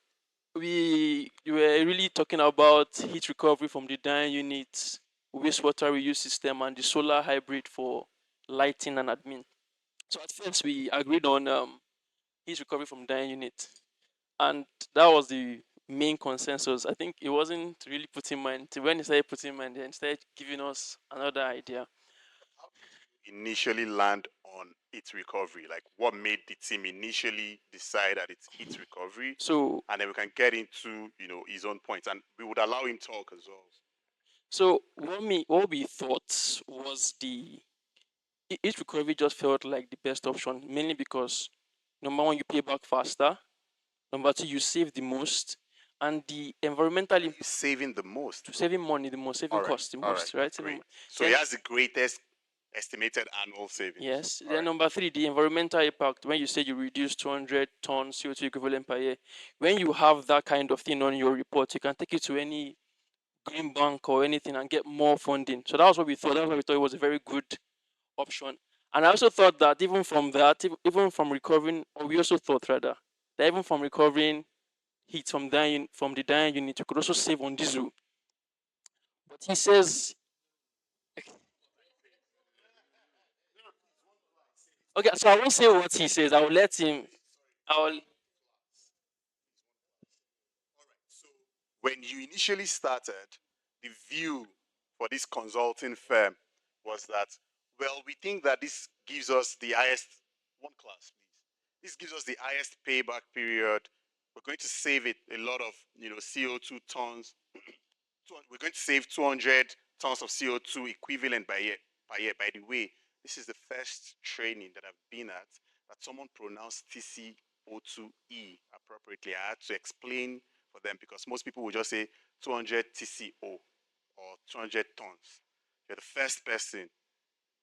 we were really talking about heat recovery from the dying units, wastewater reuse system, and the solar hybrid for lighting and admin. So at first we agreed on heat recovery from dying unit, and that was the main consensus. I think it wasn't really put in mind. When he started putting in mind, then he started giving us another idea. Initially land on its recovery? Like what made the team initially decide that it's its recovery? So And then we can get into, his own points and we would allow him talk as well. So what we thought was the each recovery just felt like the best option, mainly because number one, you pay back faster. Number two, you save the most, and the environmental saving the most. Saving money the most, saving cost the most, right? Great. So he has the greatest estimated annual savings. Yes. Then number three, the environmental impact. When you say you reduce 200 tons CO2 equivalent per year, when you have that kind of thing on your report, you can take it to any green bank or anything and get more funding. So that was what we thought. That's why we thought it was a very good option. And I also thought that even from recovering, or we also thought rather, that even from recovering heat from the dying unit, you could also save on diesel. But he says, okay, so I won't say what he says. I will let him. When you initially started, the view for this consulting firm was that, well, we think that this gives us the highest, one class, please. This gives us the highest payback period. We're going to save it a lot of, CO2 tons. We're going to save 200 tons of CO2 equivalent per year. By the way, this is the first training that I've been at that someone pronounced TCO2E appropriately. I had to explain for them because most people will just say 200 TCO or 200 tons. You're the first person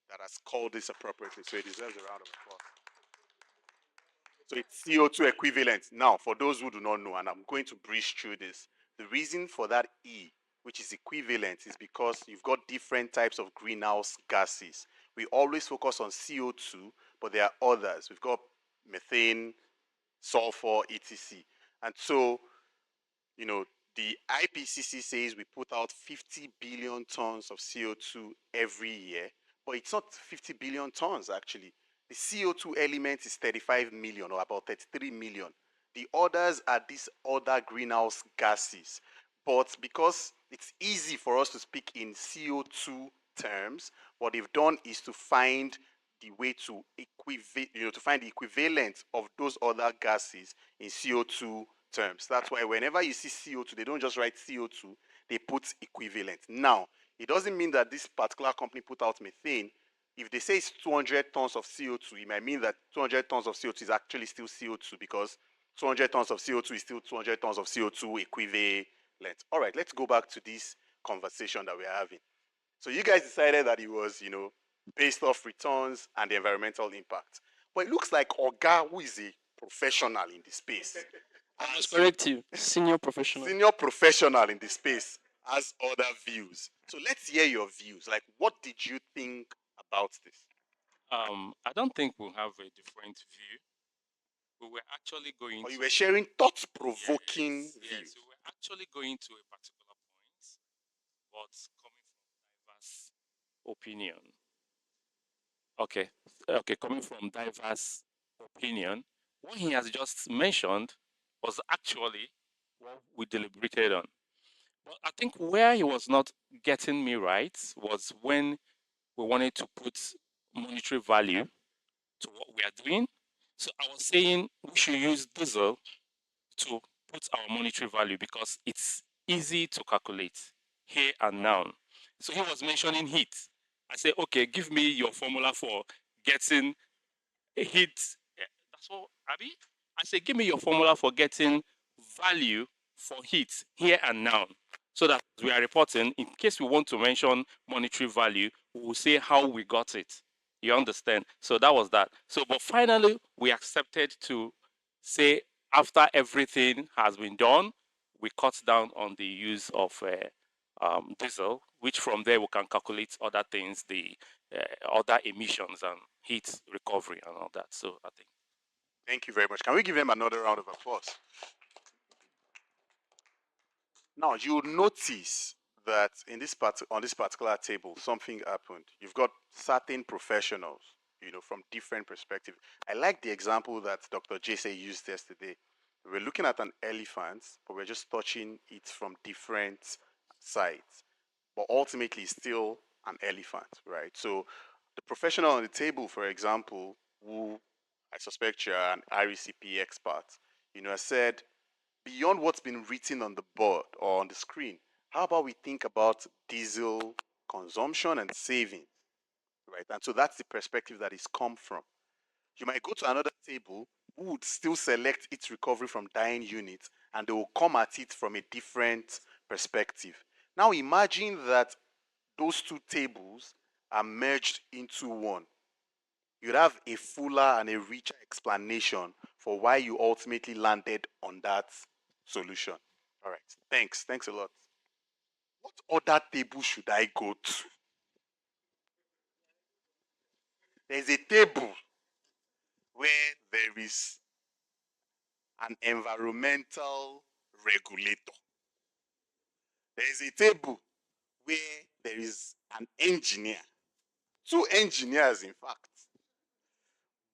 that has called this appropriately, so it deserves a round of applause. So it's CO2 equivalent. Now, for those who do not know, and I'm going to breeze through this, the reason for that E, which is equivalent, is because you've got different types of greenhouse gases. We always focus on CO2, but there are others. We've got methane, sulfur, etc. And so, the IPCC says we put out 50 billion tons of CO2 every year, but it's not 50 billion tons actually. The CO2 element is 35 million or about 33 million. The others are these other greenhouse gases. But because it's easy for us to speak in CO2 terms, what they've done is to find the way to to find the equivalent of those other gases in CO2 terms. That's why whenever you see CO2, they don't just write CO2, they put equivalent. Now, it doesn't mean that this particular company put out methane. If they say it's 200 tons of CO2, it might mean that 200 tons of CO2 is actually still CO2 because 200 tons of CO2 is still 200 tons of CO2 equivalent. All right, let's go back to this conversation that we're having. So you guys decided that it was, based off returns and the environmental impact. But it looks like Oga, who is a professional in the space, I must has correct you, senior professional. senior professional in the space, has other views. So let's hear your views. Like, what did you think about this? I don't think we'll have a different view. We were actually going Or you to were sharing thought-provoking views. we were actually going to a particular point, but coming from diverse opinion. Okay, okay, coming from diverse opinion, what he has just mentioned was actually what we deliberated on. But I think where he was not getting me right was when we wanted to put monetary value to what we are doing. So I was saying we should use diesel to put our monetary value because it's easy to calculate here and now. So he was mentioning heat. I said, okay, give me your formula for getting heat. That's what, Abby? I said, give me your formula for getting value for heat here and now. So that we are reporting, in case we want to mention monetary value, we will say how we got it. You understand? So that was that. So, but finally, we accepted to say after everything has been done, we cut down on the use of diesel, which from there we can calculate other things, the other emissions and heat recovery and all that. So I think. Thank you very much. Can we give him another round of applause? Now you'll notice that in on this particular table, something happened. You've got certain professionals, from different perspectives. I like the example that Dr. Jesse used yesterday. We're looking at an elephant, but we're just touching it from different sides. But ultimately, it's still an elephant, right? So the professional on the table, for example, who I suspect you're an RECP expert, has said beyond what's been written on the board or on the screen, how about we think about diesel consumption and saving, right? And so that's the perspective that is come from. You might go to another table who would still select its recovery from dying units and they will come at it from a different perspective. Now imagine that those two tables are merged into one. You'd have a fuller and a richer explanation for why you ultimately landed on that solution. All right. Thanks. Thanks a lot. What other table should I go to? There's a table where there is an environmental regulator. There's a table where there is an engineer. Two engineers, in fact.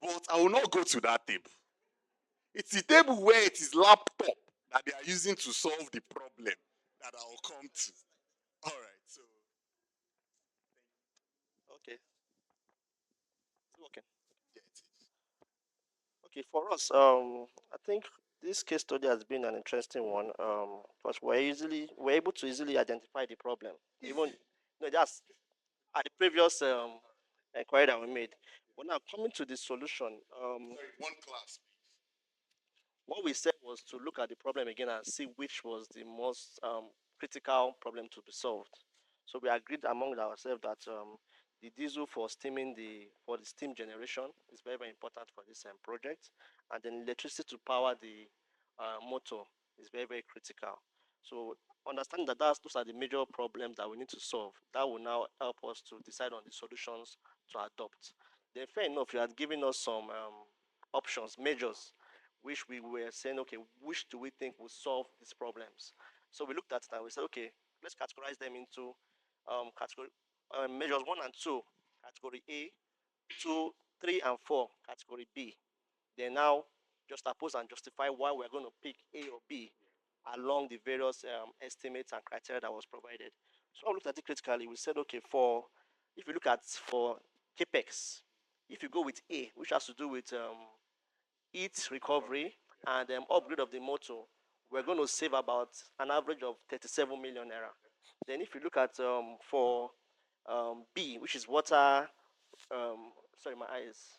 But I will not go to that table. It's the table where it is laptop that they are using to solve the problem that I will come to. All right. So Okay. Okay. yeah, it is. Okay. For us, I think this case study has been an interesting one. Because we're able to easily identify the problem. Even no, that's at the previous inquiry that we made. But now coming to the solution, Sorry, one class. what we said was to look at the problem again and see which was the most critical problem to be solved. So we agreed among ourselves that the diesel for the steam generation is very, very important for this project, and then electricity to power the motor is very, very critical. So understanding that those are the major problems that we need to solve, that will now help us to decide on the solutions to adopt. Then fair enough, you had given us some options, measures which we were saying, okay, which do we think will solve these problems? So we looked at it and we said, okay, let's categorize them into category measures 1 and 2, category A, 2, 3, and 4, category B. Then now just oppose and justify why we're going to pick A or B along the various estimates and criteria that was provided. So I looked at it critically. We said, okay, if you look at for capex, if you go with A, which has to do with heat recovery and upgrade of the motor, we're going to save about an average of 37 million naira. Then if you look at for B, which is water, sorry, my eyes,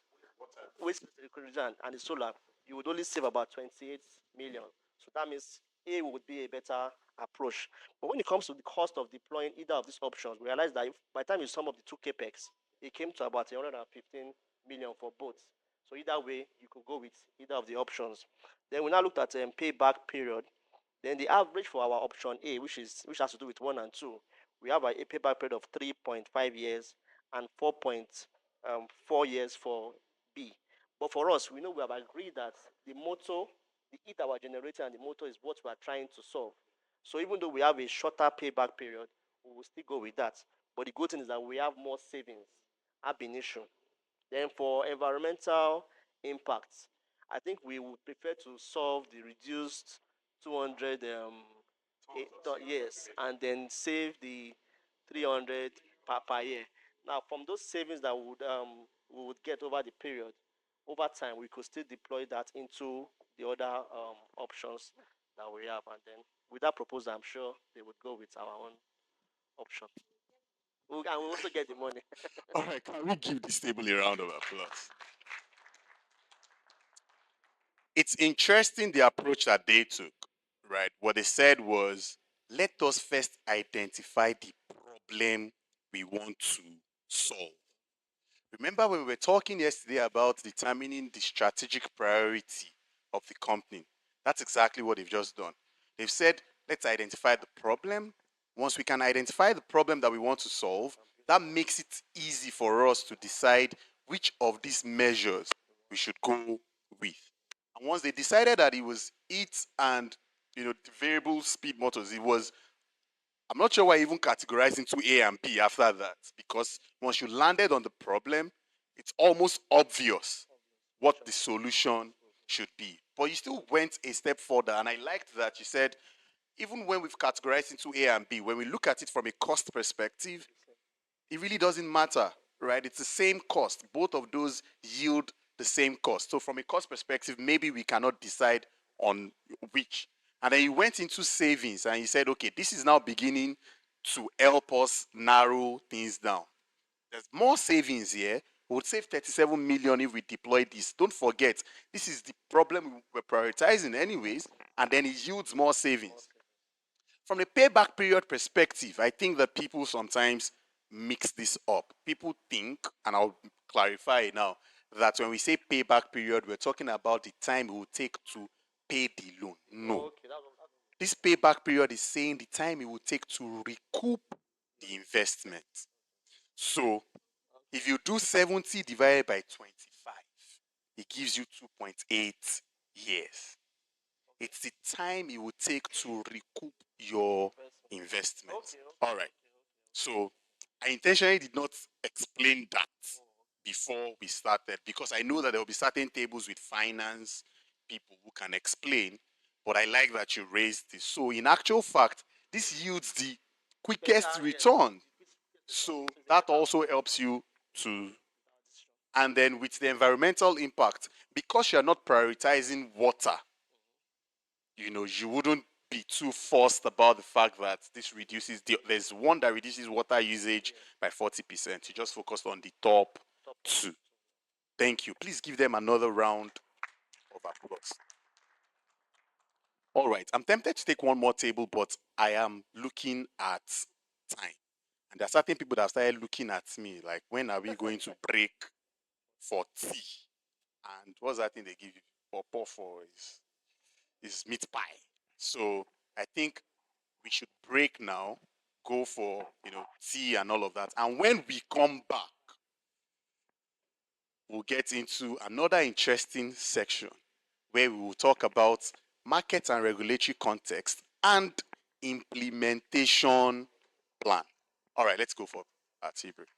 waste recovery and the solar, you would only save about 28 million. So that means A would be a better approach. But when it comes to the cost of deploying either of these options, we realized that by the time you sum up the two capex, it came to about 115 million for both. So either way, you could go with either of the options. Then we now looked at payback period. Then the average for our option A, which has to do with 1 and 2, we have a payback period of 3.5 years and 4.4 years for B. But for us, we know we have agreed that the motor, the heat our generator and the motor is what we are trying to solve. So even though we have a shorter payback period, we will still go with that. But the good thing is that we have more savings ab initio. Then for environmental impacts, I think we would prefer to solve the reduced 200 yes, and then save the 300 per year. Now, from those savings that we would get over the period, over time, we could still deploy that into the other options that we have. And then with that proposal, I'm sure they would go with our own option. And we also get the money. All right, can we give this table a round of applause? It's interesting the approach that they took, right? What they said was, let us first identify the problem we want to solve. Remember when we were talking yesterday about determining the strategic priority of the company? That's exactly what they've just done. They've said, let's identify the problem. Once we can identify the problem that we want to solve, that makes it easy for us to decide which of these measures we should go with. And once they decided that it was it and the variable speed motors, it was, I'm not sure why I even categorized into A and B after that, because once you landed on the problem, it's almost obvious what the solution should be. But you still went a step further, and I liked that you said, even when we've categorized into A and B, when we look at it from a cost perspective, it really doesn't matter, right? It's the same cost. Both of those yield the same cost. So from a cost perspective, maybe we cannot decide on which. And then you went into savings and you said, okay, this is now beginning to help us narrow things down. There's more savings here. We would save 37 million if we deploy this. Don't forget, this is the problem we're prioritizing anyways, and then it yields more savings. From the payback period perspective, I think that people sometimes mix this up. People think, and I'll clarify now, that when we say payback period, we're talking about the time it will take to pay the loan. No. This payback period is saying the time it will take to recoup the investment. So if you do 70 divided by 25, it gives you 2.8 years. It's the time it will take to recoup your investment. All right. So I intentionally did not explain that before we started, because I know that there will be certain tables with finance people who can explain, but I like that you raised this. So in actual fact, this yields the quickest return. So that also helps you to, and then with the environmental impact, because you're not prioritizing water, you wouldn't be too forced about the fact that this reduces there's one that reduces water usage by 40%. You just focused on the top two. Thank you. Please give them another round of applause. All right. I'm tempted to take one more table, but I am looking at time. And there are certain people that have started looking at me like, when are we going to break for tea? And what's that thing they give you? For is meat pie. So I think we should break now, go for tea and all of that. And when we come back, we'll get into another interesting section where we will talk about market and regulatory context and implementation plan. All right, let's go for tea break.